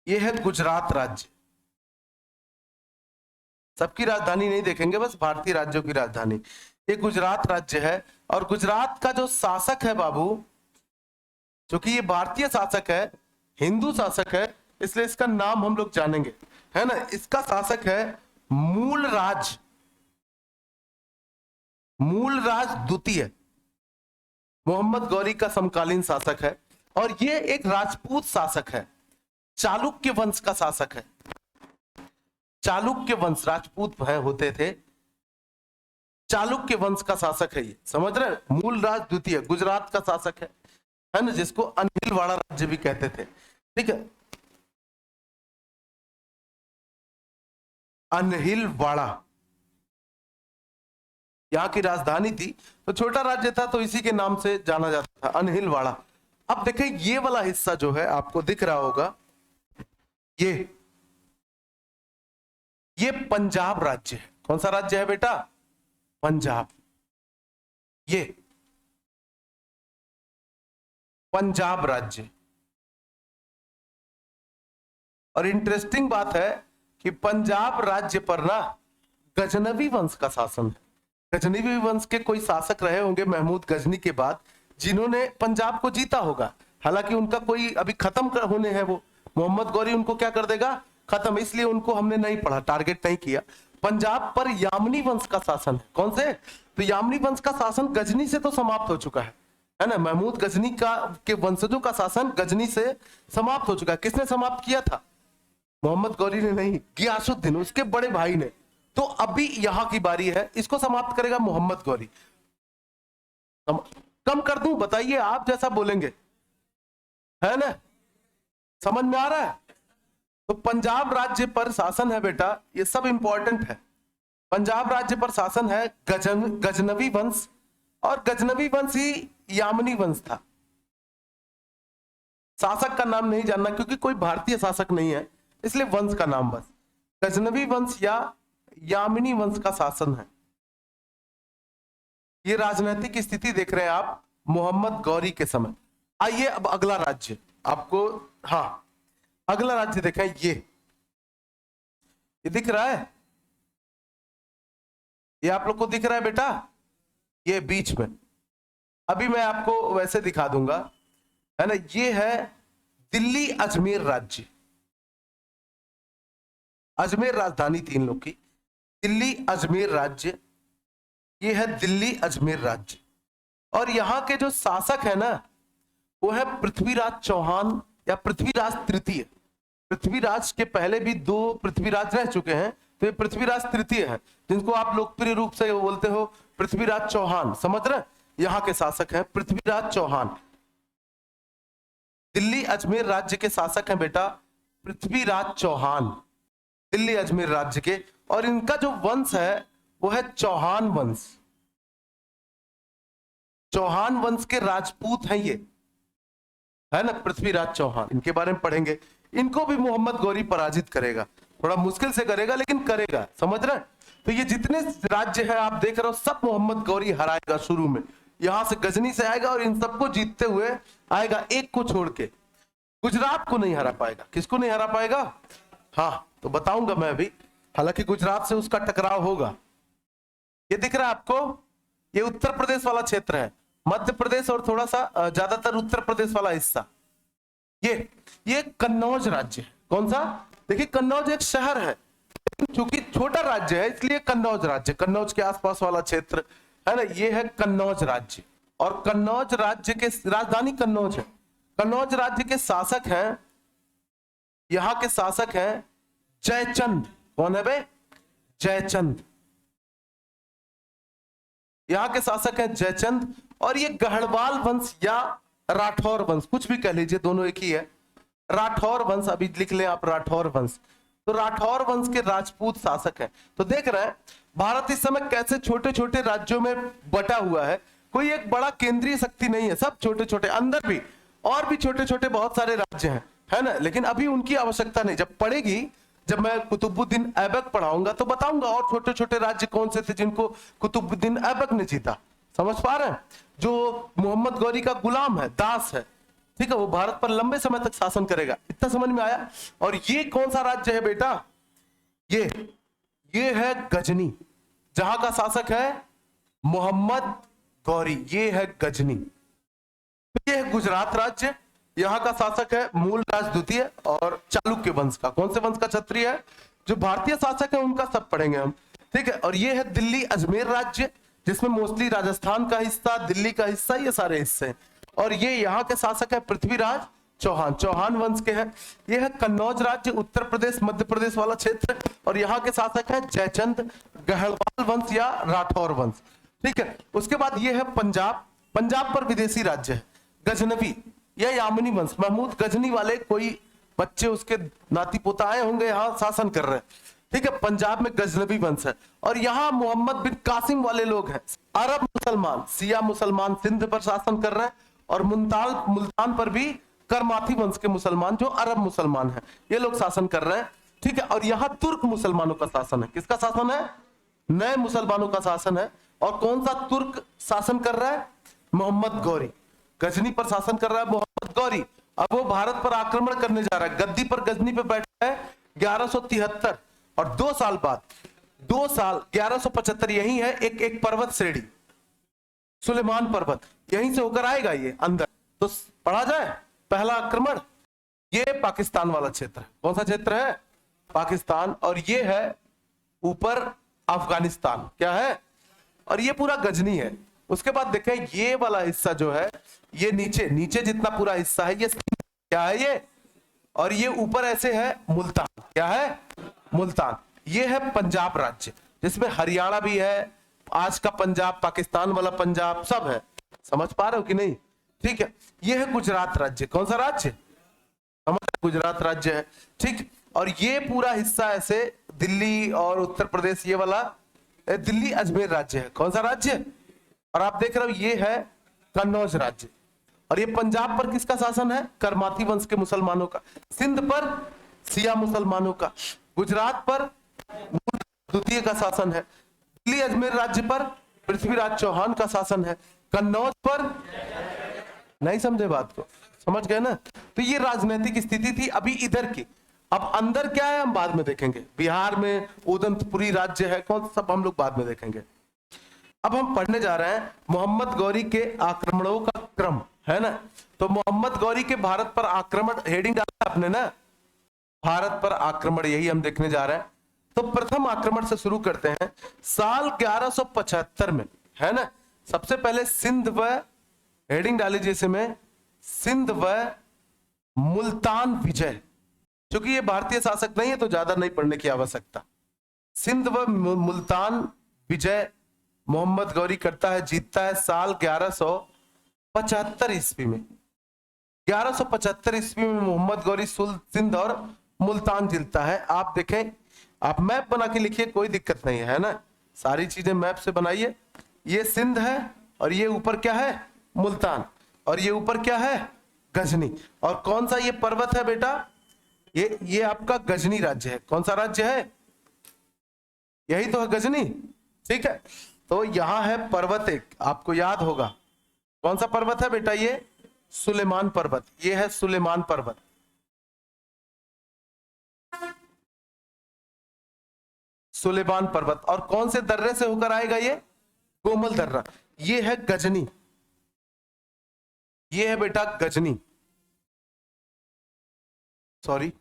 ये है गुजरात राज्य। सबकी राजधानी नहीं देखेंगे, बस भारतीय राज्यों की राजधानी। ये गुजरात राज्य है। और गुजरात का जो शासक है बाबू, क्योंकि ये भारतीय शासक है, हिंदू शासक है, इसलिए इसका नाम हम लोग जानेंगे, है ना। इसका शासक है मूलराज, मूलराज द्वितीय। मोहम्मद गौरी का समकालीन शासक है। और ये एक राजपूत शासक है, चालुक्य वंश का शासक है। चालुक्य वंश, राजपूत होते थे, चालुक्य वंश का शासक है ये, समझ रहे? मूलराज द्वितीय गुजरात का शासक है ना, जिसको अनहिलवाड़ा राज्य भी कहते थे। ठीक है, अनहिलवाड़ा यहाँ की राजधानी थी। तो छोटा राज्य था तो इसी के नाम से जाना जाता था, अनहिलवाड़ा। अब देखें ये वाला हिस्सा जो है आपको दिख रहा होगा, ये पंजाब राज्य है। कौन सा राज्य है बेटा? पंजाब। ये पंजाब राज्य। और इंटरेस्टिंग बात है कि पंजाब राज्य पर ना गजनवी वंश का शासन है। गजनवी वंश के कोई शासक रहे होंगे महमूद गजनी के बाद, जिन्होंने पंजाब को जीता होगा। हालांकि उनका कोई अभी खत्म होने है वो, मोहम्मद गौरी उनको क्या कर देगा, खत्म। इसलिए उनको हमने नहीं पढ़ा, टारगेट नहीं किया। पंजाब पर यामिनी वंश का शासन है। कौन से? तो यामिनी वंश का शासन गजनी से तो समाप्त हो चुका है ना। महमूद गजनी का के वंशजों का शासन गजनी से समाप्त हो चुका है। किसने समाप्त किया था? मोहम्मद गौरी ने नहीं, गियासुद्दीन, उसके बड़े भाई ने। तो अभी यहां की बारी है, इसको समाप्त करेगा मोहम्मद गौरी। कम कर दूं? बताइए, आप जैसा बोलेंगे, है ना? समझ में आ रहा है? तो पंजाब राज्य पर शासन है बेटा, ये सब इंपॉर्टेंट है। पंजाब राज्य पर शासन है गजनवी वंश, और गजनवी वंश ही यामिनी वंश था। शासक का नाम नहीं जानना, क्योंकि कोई भारतीय शासक नहीं है, इसलिए वंश का नाम बस। गजनवी वंश या यामिनी वंश का शासन है। ये राजनीतिक स्थिति देख रहे हैं आप मोहम्मद गौरी के समय। आइए अब अगला राज्य आपको, हाँ अगला राज्य देखें। ये दिख रहा है, ये आप लोग को दिख रहा है बेटा, ये बीच में। अभी मैं आपको वैसे दिखा दूंगा, है ना। ये है दिल्ली अजमेर राज्य। अजमेर राजधानी थी इन लोग की, दिल्ली अजमेर राज्य। ये है दिल्ली अजमेर राज्य। और यहां के जो शासक है ना, वो है पृथ्वीराज चौहान या पृथ्वीराज तृतीय। पृथ्वीराज के पहले भी 2 पृथ्वीराज रह चुके हैं, तो ये पृथ्वीराज तृतीय है, जिनको आप लोकप्रिय रूप से बोलते हो पृथ्वीराज चौहान। समझ रहे? यहाँ के शासक हैं पृथ्वीराज चौहान। दिल्ली अजमेर राज्य के शासक हैं बेटा पृथ्वीराज चौहान, दिल्ली अजमेर राज्य के। और इनका जो वंश है वो है चौहान वंश। चौहान वंश के राजपूत हैं ये, है ना, पृथ्वीराज चौहान। इनके बारे में पढ़ेंगे। इनको भी मोहम्मद गौरी पराजित करेगा, थोड़ा मुश्किल से करेगा लेकिन करेगा। समझ रहे? तो ये जितने राज्य है आप देख रहे हो, सब मोहम्मद गौरी हराएगा शुरू में। यहां से गजनी से आएगा और इन सबको जीतते हुए आएगा, एक को छोड़ के। गुजरात को नहीं हरा पाएगा। किसको नहीं हरा पाएगा? हाँ तो बताऊंगा मैं अभी। हालांकि गुजरात से उसका टकराव होगा। ये दिख रहा है आपको, ये उत्तर प्रदेश वाला क्षेत्र है, मध्य प्रदेश और थोड़ा सा ज्यादातर उत्तर प्रदेश वाला हिस्सा। ये कन्नौज राज्य है। कौन सा? देखिए कन्नौज एक शहर है, क्योंकि छोटा राज्य है इसलिए कन्नौज राज्य, कन्नौज के आसपास वाला क्षेत्र, है ना। ये है कन्नौज राज्य, और कन्नौज राज्य के राजधानी कन्नौज है। कन्नौज राज्य के शासक हैं, यहां के शासक हैं जयचंद। कौन है बे? जयचंद। यहां के शासक हैं जयचंद। और ये गढ़वाल वंश या राठौर वंश, कुछ भी कह लीजिए, दोनों एक ही है। राठौर वंश, अभी लिख लें आप राठौर वंश। तो राठौर वंश के राजपूत शासक हैं। तो देख रहे हैं भारत इस समय कैसे छोटे छोटे राज्यों में बटा हुआ है। कोई एक बड़ा केंद्रीय शक्ति नहीं है, सब छोटे छोटे, अंदर भी और भी छोटे छोटे बहुत सारे राज्य हैं, है ना। लेकिन अभी उनकी आवश्यकता नहीं, जब पड़ेगी, जब मैं कुतुबुद्दीन ऐबक पढ़ाऊंगा तो बताऊंगा और छोटे छोटे राज्य कौन से थे जिनको कुतुबुद्दीन ऐबक ने जीता। समझ पा रहे हैं? जो मोहम्मद गौरी का गुलाम है, दास है, ठीक है, वो भारत पर लंबे समय तक शासन करेगा। इतना समझ में आया? और ये कौन सा राज्य है बेटा? ये है गजनी, जहां का शासक है मोहम्मद गौरी। ये है गजनी। ये है गुजरात राज्य, यहां का शासक है मूलराज द्वितीय और चालुक्य वंश का। कौन से वंश का क्षत्रिय है? जो भारतीय शासक है उनका सब पढ़ेंगे हम, ठीक है। और ये है दिल्ली अजमेर राज्य, जिसमें मोस्टली राजस्थान का हिस्सा, दिल्ली का हिस्सा, ये सारे हिस्से हैं। और ये यहाँ के शासक है पृथ्वीराज चौहान, चौहान वंश के हैं। ये है कन्नौज राज्य, उत्तर प्रदेश मध्य प्रदेश वाला क्षेत्र, और यहाँ के शासक है जयचंद, गढ़वाल वंश या राठौर वंश, ठीक है। उसके बाद ये है पंजाब। पंजाब पर विदेशी राज्य है गजनवी या यामिनी वंश। महमूद गजनी वाले कोई बच्चे उसके नाती पोता आए होंगे, यहाँ शासन कर रहे हैं, ठीक है। पंजाब में गजनवी वंश है। और यहाँ मोहम्मद बिन कासिम वाले लोग हैं, अरब मुसलमान, सिया मुसलमान सिंध पर शासन कर रहे हैं। और मुल्तान पर भी करमाथी वंश के मुसलमान, जो अरब मुसलमान हैं, ये लोग शासन कर रहे हैं, ठीक है। और यहाँ तुर्क मुसलमानों का शासन है। किसका शासन है? नए मुसलमानों का शासन है। और कौन सा तुर्क शासन कर रहा है? मोहम्मद गौरी। गजनी पर शासन कर रहा है मोहम्मद गौरी। अब वो भारत पर आक्रमण करने जा रहा है, गद्दी पर गजनी पे बैठा है 1173, और 2 साल बाद, 2 साल 1175, यही है एक पर्वत श्रेणी, सुलेमान पर्वत, यहीं से होकर आएगा ये अंदर। तो पढ़ा जाए पहला आक्रमण, ये पाकिस्तान वाला क्षेत्र है। कौन सा क्षेत्र है? पाकिस्तान। और ये है ऊपर अफगानिस्तान, क्या है? और ये पूरा गजनी है। उसके बाद देखें ये वाला हिस्सा जो है, ये नीचे नीचे जितना पूरा हिस्सा है ये क्या है? ये। और ये ऊपर ऐसे है मुल्तान, क्या है? मुल्तान। ये है पंजाब राज्य, जिसमें हरियाणा भी है, आज का पंजाब, पाकिस्तान वाला पंजाब, सब है। समझ पा रहे हो कि नहीं? ठीक है। ये है गुजरात राज्य। कौन सा राज्य? गुजरात राज्य है। ठीक। और ये पूरा हिस्सा ऐसे दिल्ली और उत्तर प्रदेश, ये वाला दिल्ली अजमेर राज्य है। कौन सा राज्य? और आप देख रहे हो ये है कन्नौज राज्य। और ये पंजाब पर किसका शासन है? करमाती वंश के मुसलमानों का। सिंध पर सिया मुसलमानों का। गुजरात पर द्वितीय का शासन है। दिल्ली अजमेर राज्य पर पृथ्वीराज चौहान का शासन है। कन्नौज पर नहीं समझे बात को? समझ गए ना? तो ये राजनीतिक स्थिति थी अभी इधर की। अब अंदर क्या है हम बाद में देखेंगे। बिहार में उदंतपुरी राज्य है, कौन सब हम लोग बाद में देखेंगे। अब हम पढ़ने जा रहे हैं मोहम्मद गौरी के आक्रमणों का क्रम, है ना। तो मोहम्मद गौरी के भारत पर आक्रमण, हेडिंग डाला आपने ना, भारत पर आक्रमण, यही हम देखने जा रहे हैं। तो प्रथम आक्रमण से शुरू करते हैं साल 1175 में, है ना। सबसे पहले सिंध व, हेडिंग डाली जैसे में, सिंध व मुल्तान विजय। क्योंकि ये भारतीय शासक नहीं है तो ज्यादा नहीं पढ़ने की आवश्यकता। सिंध व मुल्तान विजय मोहम्मद गौरी करता है, जीतता है साल 1175 ईस्वी में। 1175 ईस्वी में मोहम्मद गौरी सिंध और मुल्तान जीतता है। आप देखें, आप मैप बना के लिखिए, कोई दिक्कत नहीं है ना। सारी चीजें मैप से बनाइए। ये सिंध है और ये ऊपर क्या है? मुल्तान। और ये ऊपर क्या है? गजनी। और कौन सा ये पर्वत है बेटा? ये आपका गजनी राज्य है। कौन सा राज्य है? यही तो है, गजनी। ठीक है। तो यहां है पर्वत एक, आपको याद होगा। कौन सा पर्वत है बेटा? ये सुलेमान पर्वत। ये है सुलेमान पर्वत। सुलेमान पर्वत। और कौन से दर्रे से होकर आएगा ये? कोमल दर्रा। ये है गजनी। ये है बेटा गजनी, सॉरी,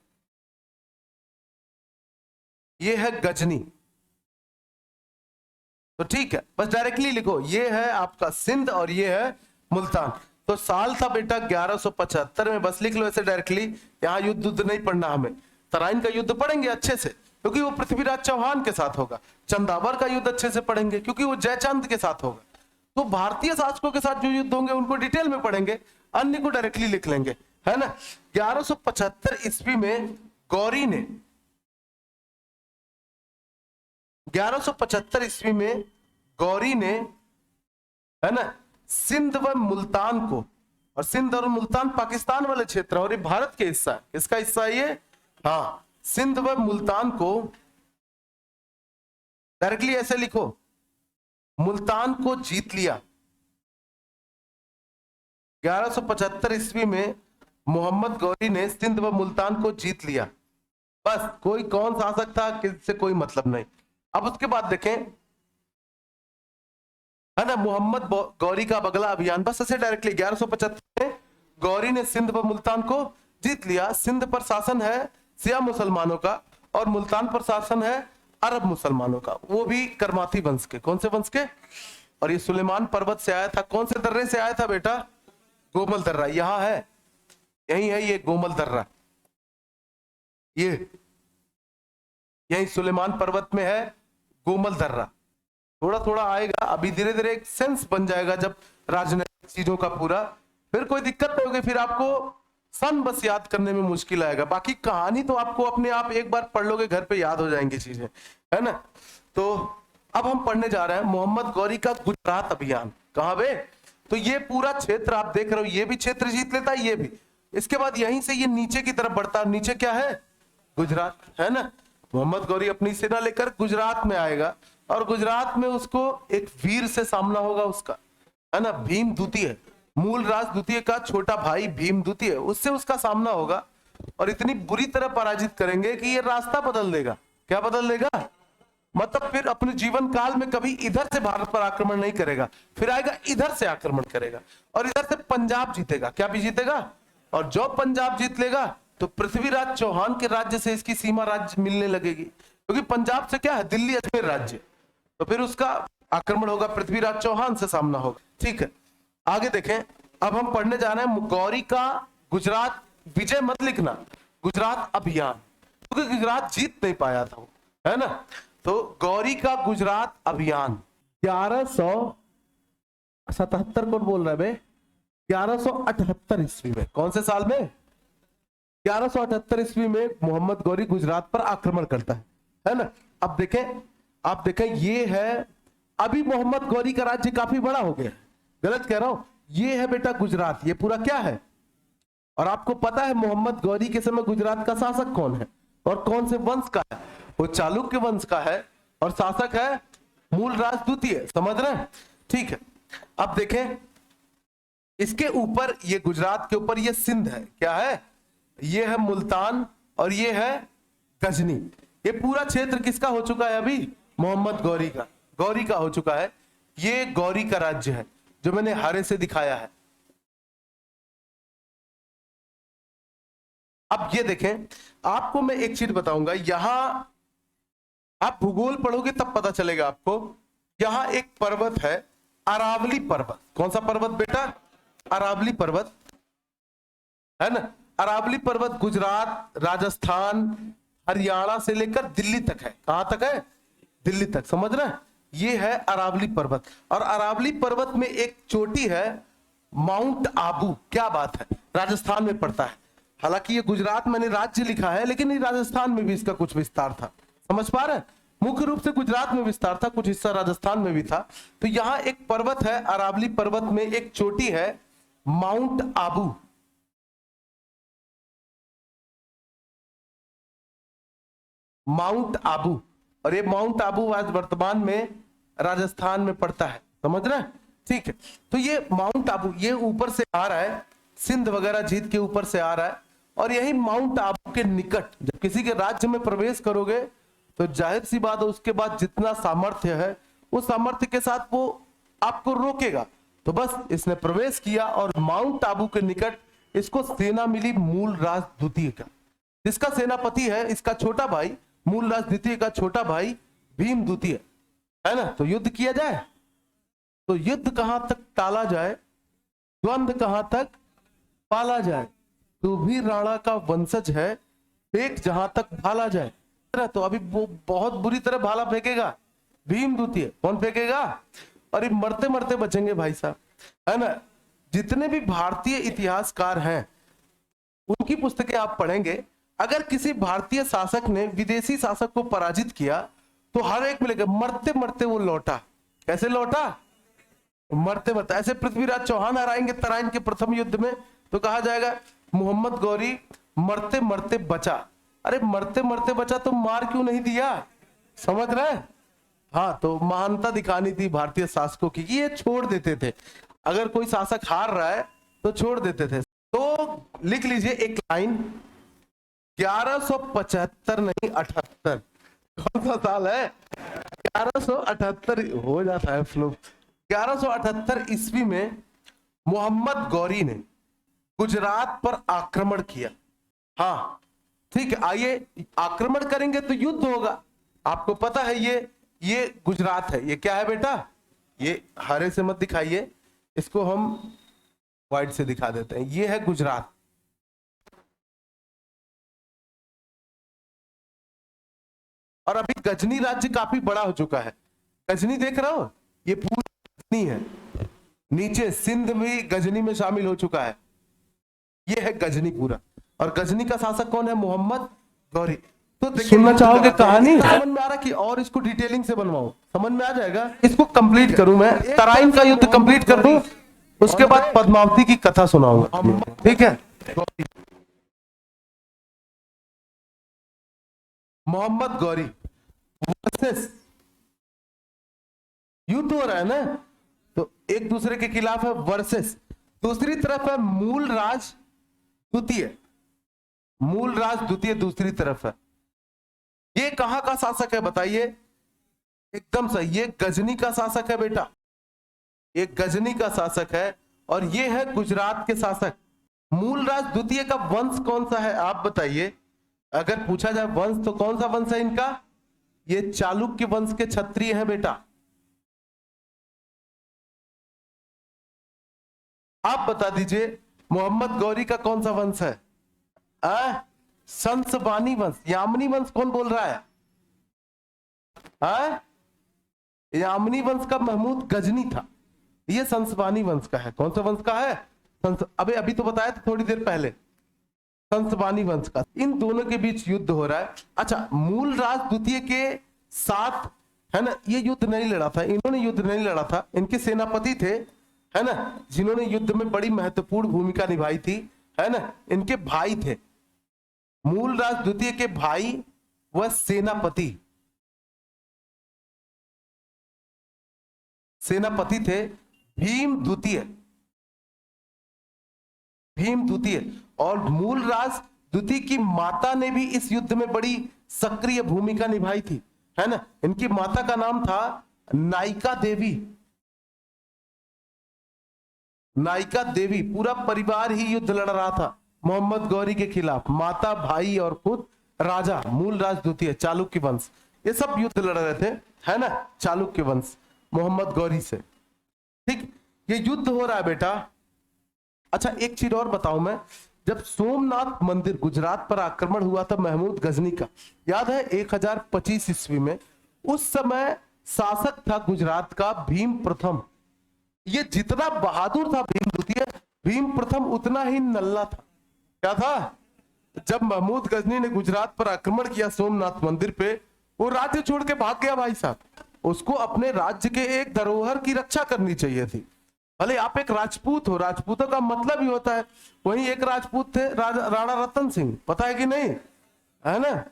ये है गजनी। तो ठीक है, बस डायरेक्टली लिखो, ये है आपका सिंध और ये है मुल्तान। तो साल था बेटा 1175 में, बस लिख लो ऐसे डायरेक्टली। यहां युद्ध नहीं पढ़ना हमें। तराइन का युद्ध पढ़ेंगे अच्छे से क्योंकि वो पृथ्वीराज चौहान के साथ होगा। चंदावर का युद्ध अच्छे से पढ़ेंगे क्योंकि वो जयचंद के साथ होगा। तो भारतीय शासकों के साथ जो युद्ध होंगे उनको डिटेल में पढ़ेंगे, अन्य को डायरेक्टली लिख लेंगे, है ना। 1175 ईस्वी में गौरी ने 1175 ईस्वी में गौरी ने, है ना, सिंध व मुल्तान को, और सिंध और मुल्तान पाकिस्तान वाले क्षेत्र और ये भारत के हिस्सा है। किसका हिस्सा है ये? हाँ, सिंध व मुल्तान को डायरेक्टली ऐसे लिखो, मुल्तान को जीत लिया। 1175 ईस्वी में मोहम्मद गौरी ने सिंध व मुल्तान को जीत लिया। बस, कोई कौन शासक था किससे कोई मतलब नहीं। अब उसके बाद देखें, है ना, मोहम्मद गौरी का बगला अभियान, बस ऐसे डायरेक्टली 1175 में गौरी ने सिंध व मुल्तान को जीत लिया। सिंध पर शासन है सिया मुसलमानों का और मुल्तान पर शासन है अरब मुसलमानों का, वो भी करमाती वंश के। कौन से वंश के? और ये सुलेमान पर्वत से आया था। कौन से दर्रे से आया था बेटा? गोमल दर्रा। यहां है, यही है ये गोमल दर्रा, ये यही सुलेमान पर्वत में है गोमल दर्रा। थोड़ा थोड़ा आएगा, अभी धीरे धीरे एक सेंस बन जाएगा जब राजनीतिक चीजों का पूरा, फिर कोई दिक्कत नहीं होगी। फिर आपको सन बस याद करने में मुश्किल आएगा, बाकी कहानी तो आपको अपने आप एक बार पढ़ लोगे घर पे याद हो जाएंगी चीजें, है ना। तो अब हम पढ़ने जा रहे हैं मोहम्मद गौरी का गुजरात अभियान। कहां बे? तो ये पूरा क्षेत्र आप देख रहे हो, ये भी क्षेत्र जीत लेता है, ये भी। इसके बाद यहीं से ये नीचे की तरफ बढ़ता है। नीचे क्या है? गुजरात, है ना। मोहम्मद गौरी अपनी सेना लेकर गुजरात में आएगा और गुजरात में उसको एक वीर से सामना होगा उसका, है ना, भीम द्वितीय, मूलराज द्वितीय का छोटा भाई भीम द्वितीय, उससे उसका सामना होगा और इतनी बुरी तरह पराजित करेंगे कि ये रास्ता बदल देगा। क्या बदल देगा? मतलब फिर अपने जीवन काल में कभी इधर से भारत पर आक्रमण नहीं करेगा, फिर आएगा इधर से आक्रमण करेगा और इधर से पंजाब जीतेगा। क्या भी जीतेगा? और जो पंजाब जीत लेगा तो पृथ्वीराज चौहान के राज्य से इसकी सीमा राज्य मिलने लगेगी, क्योंकि पंजाब से क्या है, दिल्ली अजमेर राज्य, तो फिर उसका आक्रमण होगा, पृथ्वीराज चौहान से सामना होगा। ठीक है, आगे देखें। अब हम पढ़ने जा रहे हैं गौरी का गुजरात विजय मत लिखना, गुजरात अभियान, क्योंकि गुजरात जीत नहीं पाया था वो, है ना। तो गौरी का गुजरात अभियान 1177 कौन बोल रहा है बे, 1178 ईस्वी में, कौन से साल में, 1178 ईस्वी में मोहम्मद गौरी गुजरात पर आक्रमण करता है ना। अब देखें, आप देखें, ये है, अभी मोहम्मद गौरी का राज्य काफी बड़ा हो गया, गलत कह रहा हूं, ये है बेटा गुजरात, ये पूरा क्या है। और आपको पता है मोहम्मद गौरी के समय गुजरात का शासक कौन है और कौन से वंश का है, वो चालुक्य वंश का है और शासक है मूलराज द्वितीय, समझ रहे हैं। ठीक है, अब देखें, इसके ऊपर, ये गुजरात के ऊपर ये सिंध है, क्या है, ये है मुल्तान और ये है गजनी। ये पूरा क्षेत्र किसका हो चुका है अभी, मोहम्मद गौरी का, गौरी का हो चुका है। ये गौरी का राज्य है जो मैंने हरे से दिखाया है। अब ये देखें, आपको मैं एक चीज बताऊंगा, यहां आप भूगोल पढ़ोगे तब पता चलेगा आपको। यहां एक पर्वत है, अरावली पर्वत। कौन सा पर्वत बेटा, अरावली पर्वत, है ना। अरावली पर्वत गुजरात, राजस्थान, हरियाणा से लेकर दिल्ली तक है। कहां तक है, दिल्ली तक, समझ रहे हैं। ये है अरावली पर्वत, और अरावली पर्वत में एक चोटी है माउंट आबू। क्या बात है, राजस्थान में पड़ता है। हालांकि ये गुजरात मैंने राज्य लिखा है, लेकिन ये राजस्थान में भी इसका कुछ विस्तार था, समझ पा रहे हैं। मुख्य रूप से गुजरात में विस्तार था, कुछ हिस्सा राजस्थान में भी था। तो यहां एक पर्वत है, अरावली पर्वत में एक चोटी है माउंट आबू। माउंट आबू, और ये माउंट आबू आज वर्तमान में राजस्थान में पड़ता है, समझ रहे हैं। ठीक है, तो ये माउंट आबू, ये ऊपर से आ रहा है, सिंध वगैरह जीत के ऊपर से आ रहा है। और यही माउंट आबू के निकट जब किसी के राज्य में प्रवेश करोगे तो जाहिर सी बात है, उसके बाद जितना सामर्थ्य है उस सामर्थ्य के साथ वो आपको रोकेगा। तो बस इसने प्रवेश किया, और माउंट आबू के निकट इसको सेना मिली मूलराज द्वितीय का, जिसका सेनापति है इसका छोटा भाई, मूलराज द्वितीय का छोटा भाई भीम द्वितीय, है ना। तो युद्ध किया जाए, तो युद्ध कहां तक टाला जाए, द्वंद्व कहां तक पाला जाए, तू भी राणा का वंशज है, फेंक जहां तक भाला जाए। तो अभी वो बहुत बुरी तरह भाला फेंकेगा भीम द्वितीय। कौन फेंकेगा, और ये मरते मरते बचेंगे भाई साहब, है ना। जितने भी भारतीय इतिहासकार हैं उनकी पुस्तकें आप पढ़ेंगे, अगर किसी भारतीय शासक ने विदेशी शासक को पराजित किया तो हर एक मिलेगा मरते मरते वो लौटा। कैसे लौटा, मरते मरते। ऐसे पृथ्वीराज चौहान हराएंगे तराइन के प्रथम युद्ध में, तो कहा जाएगा मोहम्मद गौरी मरते मरते बचा। अरे मरते मरते बचा तो मार क्यों नहीं दिया, समझ रहे हैं। हाँ, तो महानता दिखानी थी भारतीय शासकों की, ये छोड़ देते थे। अगर कोई शासक हार रहा है तो छोड़ देते थे। तो लिख लीजिए एक लाइन, 1175 नहीं 78, कौन सा साल है, 1178 हो जाता है फ्लो। 1178 ईस्वी में मोहम्मद गौरी ने गुजरात पर आक्रमण किया। हाँ ठीक है, आइए, आक्रमण करेंगे तो युद्ध होगा। आपको पता है ये गुजरात है। ये क्या है बेटा, ये हरे से मत दिखाइए, इसको हम व्हाइट से दिखा देते हैं। ये है गुजरात। और अभी गजनी राज्य काफी बड़ा हो चुका है। गजनी देख रहे हो, ये पूरी गजनी है, नीचे सिंध भी गजनी में शामिल हो चुका है। ये है गजनी पूरा, और गजनी का शासक कौन है, मोहम्मद गौरी। तो सुनना चाहोगे कहानी, समझ में आ रहा कि और इसको डिटेलिंग से बनवाऊं, समझ में आ जाएगा। इसको कंप्लीट करूं मैं, तराइन का युद्ध कंप्लीट कर दूं, उसके बाद पद्मावती की कथा सुनाऊंगा, ठीक है। मोहम्मद गौरी वर्सेस, युद्ध हो रहा है ना, तो एक दूसरे के खिलाफ है वर्सेस। दूसरी तरफ है मूलराज द्वितीय, मूलराज द्वितीय दूसरी तरफ है। ये कहां का शासक है बताइए, एकदम सही, ये गजनी का शासक है बेटा, ये गजनी का शासक है। और ये है गुजरात के शासक, मूलराज द्वितीय का वंश कौन सा है आप बताइए। अगर पूछा जाए वंश तो कौन सा वंश है इनका? ये चालुक्य वंश के क्षत्रिय हैं बेटा। आप बता दीजिए मोहम्मद गौरी का कौन सा वंश है? संसबानी वंश। यामिनी वंश कौन बोल रहा है? यामिनी वंश का महमूद गजनी था, ये संसबानी वंश का है। कौन सा वंश का है? अबे अभी तो बताया था थोड़ी देर पहले, संसबानी वंश का। इन दोनों के बीच युद्ध हो रहा है। अच्छा, मूलराज द्वितीय के साथ है ना ये युद्ध नहीं लड़ा था, इन्होंने युद्ध नहीं लड़ा था, इनके सेनापति थे है ना जिन्होंने युद्ध में बड़ी महत्वपूर्ण भूमिका निभाई थी, है ना, इनके भाई थे। मूलराज द्वितीय के भाई व सेनापति थे भीम द्वितीय। और मूलराज द्वितीय की माता ने भी इस युद्ध में बड़ी सक्रिय भूमिका निभाई थी, है ना। इनकी माता का नाम था नायिका देवी। नायिका देवी, पूरा परिवार ही युद्ध लड़ रहा था मोहम्मद गौरी के खिलाफ, माता, भाई और खुद राजा मूलराज द्वितीय चालुक्य वंश, ये सब युद्ध लड़ रहे थे, है ना, चालुक्य वंश मोहम्मद गौरी से। ठीक, ये युद्ध हो रहा है बेटा। अच्छा, एक चीज और बताऊं मैं, जब सोमनाथ मंदिर गुजरात पर आक्रमण हुआ था महमूद गजनी का, याद है 1025 ईस्वी में, उस समय शासक था गुजरात का भीम प्रथम। ये जितना बहादुर था भीम द्वितीय, भीम प्रथम उतना ही नल्ला था। क्या था? जब महमूद गजनी ने गुजरात पर आक्रमण किया सोमनाथ मंदिर पे, वो राज्य छोड़ के भाग गया भाई साहब। उसको अपने राज्य के एक धरोहर की रक्षा करनी चाहिए थी। भले आप एक राजपूत हो, राजपूतों का मतलब ही होता है, वहीं एक राजपूत थे राणा रतन सिंह, पता है कि नहीं, है ना।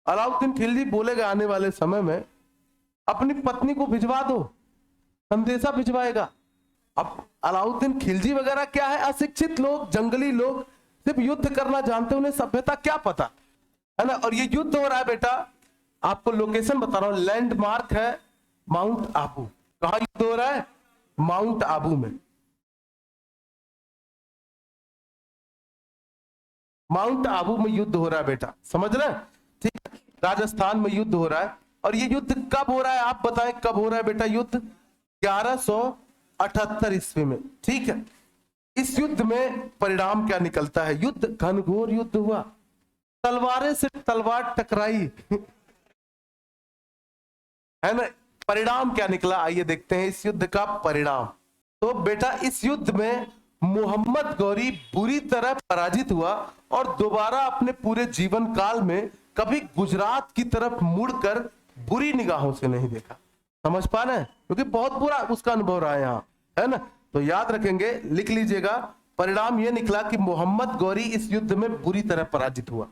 अलाउद्दीन खिलजी बोलेगा आने वाले समय में अपनी पत्नी को भिजवा दो, संदेशा भिजवाएगा। अब अलाउद्दीन खिलजी वगैरह क्या है, अशिक्षित लोग, जंगली लोग, सिर्फ युद्ध करना जानते, उन्हें सभ्यता क्या पता, है ना। और ये युद्ध हो रहा है बेटा, आपको लोकेशन बता रहा हूं, लैंडमार्क है माउंट आबू। कहां युद्ध हो रहा है? माउंट आबू में। माउंट आबू में युद्ध हो रहा है बेटा, समझ रहे हैं? ठीक, राजस्थान में युद्ध हो रहा है। और ये युद्ध कब हो रहा है आप बताएं, कब हो रहा है बेटा युद्ध? 1178 ईस्वी में। ठीक है, इस युद्ध में परिणाम क्या निकलता है? युद्ध घनघोर युद्ध हुआ, तलवारें से तलवार टकराई है ना। परिणाम क्या निकला, आइए देखते हैं इस युद्ध का परिणाम। तो बेटा इस युद्ध में मोहम्मद गौरी बुरी तरह पराजित हुआ और दोबारा अपने पूरे जीवन काल में कभी गुजरात की तरफ मुड़कर बुरी निगाहों से नहीं देखा। समझ पा रहे हैं? क्योंकि बहुत बुरा उसका अनुभव रहा है यहाँ, है ना। तो याद रखेंगे, लिख लीजिएगा, परिणाम यह निकला कि मोहम्मद गौरी इस युद्ध में बुरी तरह पराजित हुआ।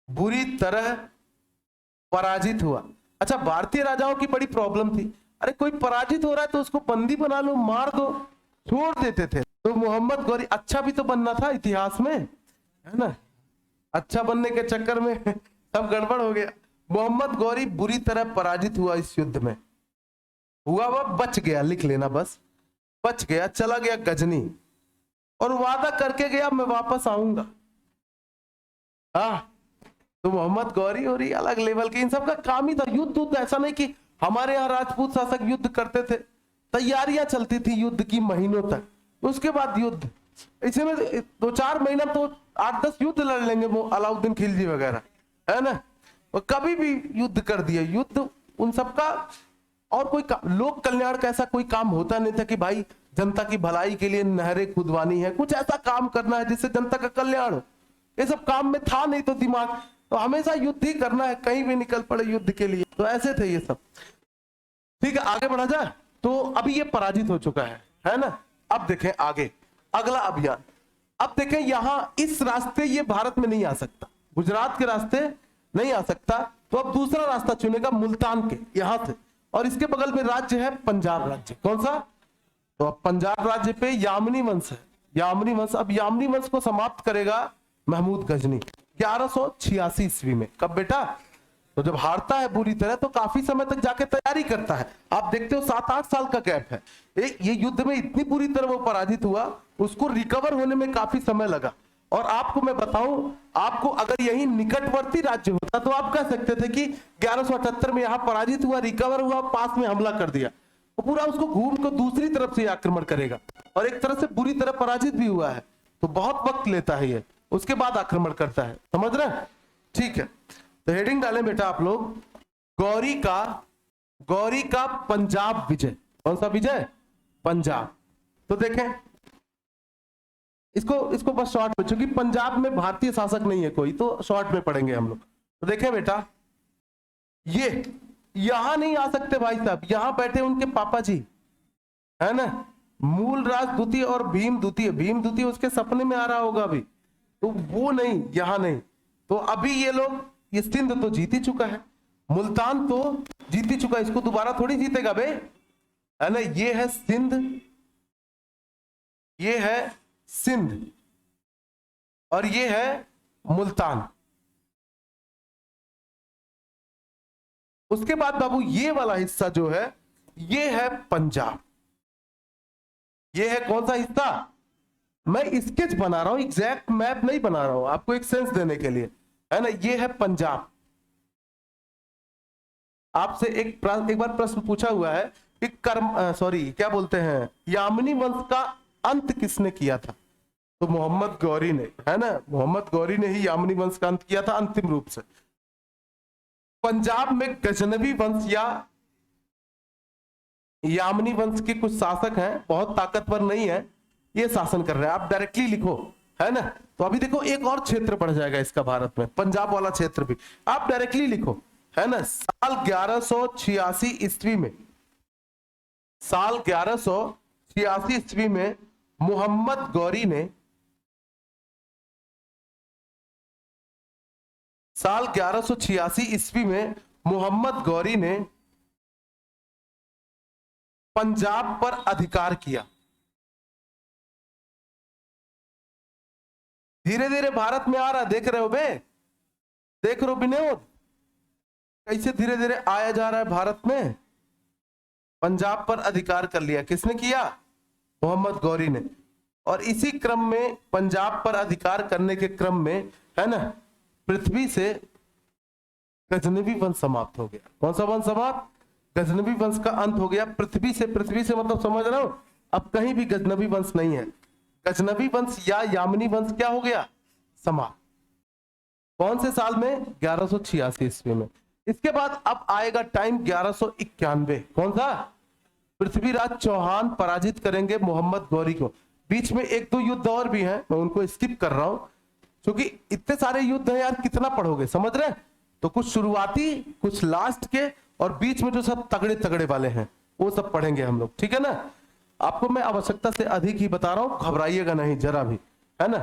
बुरी तरह पराजित हुआ। अच्छा, भारतीय राजाओं की बड़ी प्रॉब्लम थी, अरे कोई पराजित हो रहा है तो उसको बंदी बना लो, मार दो, छोड़ देते थे। तो मोहम्मद गौरी, अच्छा भी तो बनना था इतिहास में, है ना, अच्छा बनने के चक्कर में सब गड़बड़ हो गया। मोहम्मद गौरी बुरी तरह पराजित हुआ इस युद्ध में। हुआ वह बच गया, लिख लेना बस, बच गया, चला गया गजनी और वादा करके गया मैं वापस आऊंगा। हाँ, तो मोहम्मद गौरी और ये अलग लेवल के, इन सब का काम ही था युद्ध। ऐसा नहीं कि हमारे यहाँ राजपूत शासक युद्ध करते थे, तैयारियां चलती थी युद्ध की महीनों तक, उसके बाद युद्ध। इसमें 2-4 महीना तो 8-10 युद्ध लड़ लेंगे वो अलाउद्दीन खिलजी वगैरह, है ना। और कभी भी युद्ध कर दिया, युद्ध उन सबका। और कोई लोक कल्याण का ऐसा कोई काम होता नहीं था कि भाई जनता की भलाई के लिए नहरें खुदवानी है, कुछ ऐसा काम करना है जिससे जनता का कल्याण हो, ये सब काम में था नहीं। तो दिमाग तो हमेशा युद्ध ही करना है, कहीं भी निकल पड़े युद्ध के लिए, तो ऐसे थे ये सब। ठीक है, आगे बढ़ा जाए। तो अभी ये पराजित हो चुका है ना। अब देखें आगे अगला अभियान। अब देखें यहां इस रास्ते ये भारत में नहीं आ सकता, गुजरात के रास्ते नहीं आ सकता, तो अब दूसरा रास्ता चुनेगा मुल्तान के यहां से, और इसके बगल में राज्य है पंजाब राज्य। कौन सा? तो अब पंजाब राज्य पे यामिनी वंश है, यामिनी वंश। अब यामिनी वंश को समाप्त करेगा महमूद गजनी 1186 ईस्वी में। कब बेटा? तो जब हारता है बुरी तरह तो काफी समय तक जाके तैयारी करता है। आप देखते हो 7-8 साल का गैप है। ये युद्ध में इतनी बुरी तरह वो पराजित हुआ, उसको रिकवर होने में काफी समय लगा। और आपको मैं बताऊं, आपको अगर यही निकटवर्ती राज्य होता तो आप कह सकते थे कि 1178 में यहां पराजित हुआ, रिकवर हुआ, पास में हमला कर दिया, तो पूरा उसको घूम कर दूसरी तरफ से आक्रमण करेगा। और एक तरह से बुरी तरह पराजित भी हुआ है, तो बहुत वक्त लेता है ये, उसके बाद आक्रमण करता है। समझ रहे हैं? ठीक है, तो हेडिंग डालें बेटा आप लोग, गौरी का पंजाब विजय। कौन सा विजय? पंजाब। तो देखें इसको बस शॉर्ट में, क्योंकि पंजाब में भारतीय शासक नहीं है कोई, तो शॉर्ट में पढ़ेंगे हम लोग। तो देखें बेटा, ये यहां नहीं आ सकते भाई साहब, यहां बैठे उनके पापा जी, है ना, मूलराज द्वितीय और भीम द्वितीय। भीम द्वितीय उसके सपने में आ रहा होगा अभी, तो वो नहीं, यहां नहीं। तो अभी ये लोग, ये सिंध तो जीत ही चुका है, मुल्तान तो जीत ही चुका है, इसको दोबारा थोड़ी जीतेगा बे, है ना। ये है सिंध, ये है सिंध, और ये है मुल्तान। उसके बाद बाबू ये वाला हिस्सा जो है, ये है पंजाब। ये है कौन सा हिस्सा? मैं स्केच बना रहा हूं, एग्जैक्ट मैप नहीं बना रहा हूं, आपको एक सेंस देने के लिए, है ना। ये है पंजाब। आपसे एक बार प्रश्न पूछा हुआ है कि क्या बोलते हैं, यामिनी वंश का अंत किसने किया था? तो मोहम्मद गौरी ने, है ना, मोहम्मद गौरी ने ही यामिनी वंश का अंत किया था अंतिम रूप से। पंजाब में गजनवी वंश या यामिनी वंश के कुछ शासक हैं, बहुत ताकतवर नहीं है, ये शासन कर रहे हैं। आप डायरेक्टली लिखो, है ना। तो अभी देखो एक और क्षेत्र पड़ जाएगा इसका भारत में, पंजाब वाला क्षेत्र भी आप डायरेक्टली लिखो, है ना। साल 1186 ईस्वी में, साल 1186 ईस्वी में मोहम्मद गौरी ने, साल 1186 ईस्वी में मोहम्मद गौरी ने पंजाब पर अधिकार किया। धीरे धीरे भारत में आ रहा, देख रहे हो बे, देख रहे हो विनोद, कैसे धीरे धीरे आया जा रहा है भारत में। पंजाब पर अधिकार कर लिया, किसने किया? मोहम्मद गौरी ने। और इसी क्रम में, पंजाब पर अधिकार करने के क्रम में, है ना, पृथ्वी से गजनवी वंश समाप्त हो गया। कौन सा वंश समाप्त? गजनवी वंश का अंत हो गया। पृथ्वी से मतलब समझ रहा हूं, अब कहीं भी गजनवी वंश नहीं है। गजनवी वंश या यामिनी वंश क्या हो गया? समाप्त। कौन से साल में? 1186 ईस्वी में। इसके बाद अब आएगा टाइम 1191। कौन सा? पृथ्वीराज चौहान पराजित करेंगे मोहम्मद गौरी को। बीच में एक दो युद्ध और भी हैं, मैं उनको स्किप कर रहा हूं, क्योंकि इतने सारे युद्ध हैं यार, कितना पढ़ोगे, समझ रहे? तो कुछ शुरुआती, कुछ लास्ट के, और बीच में जो सब तगड़े तगड़े वाले हैं वो सब पढ़ेंगे हम लोग, ठीक है ना। आपको मैं आवश्यकता से अधिक ही बता रहा हूं, घबराइएगा नहीं जरा भी, है ना।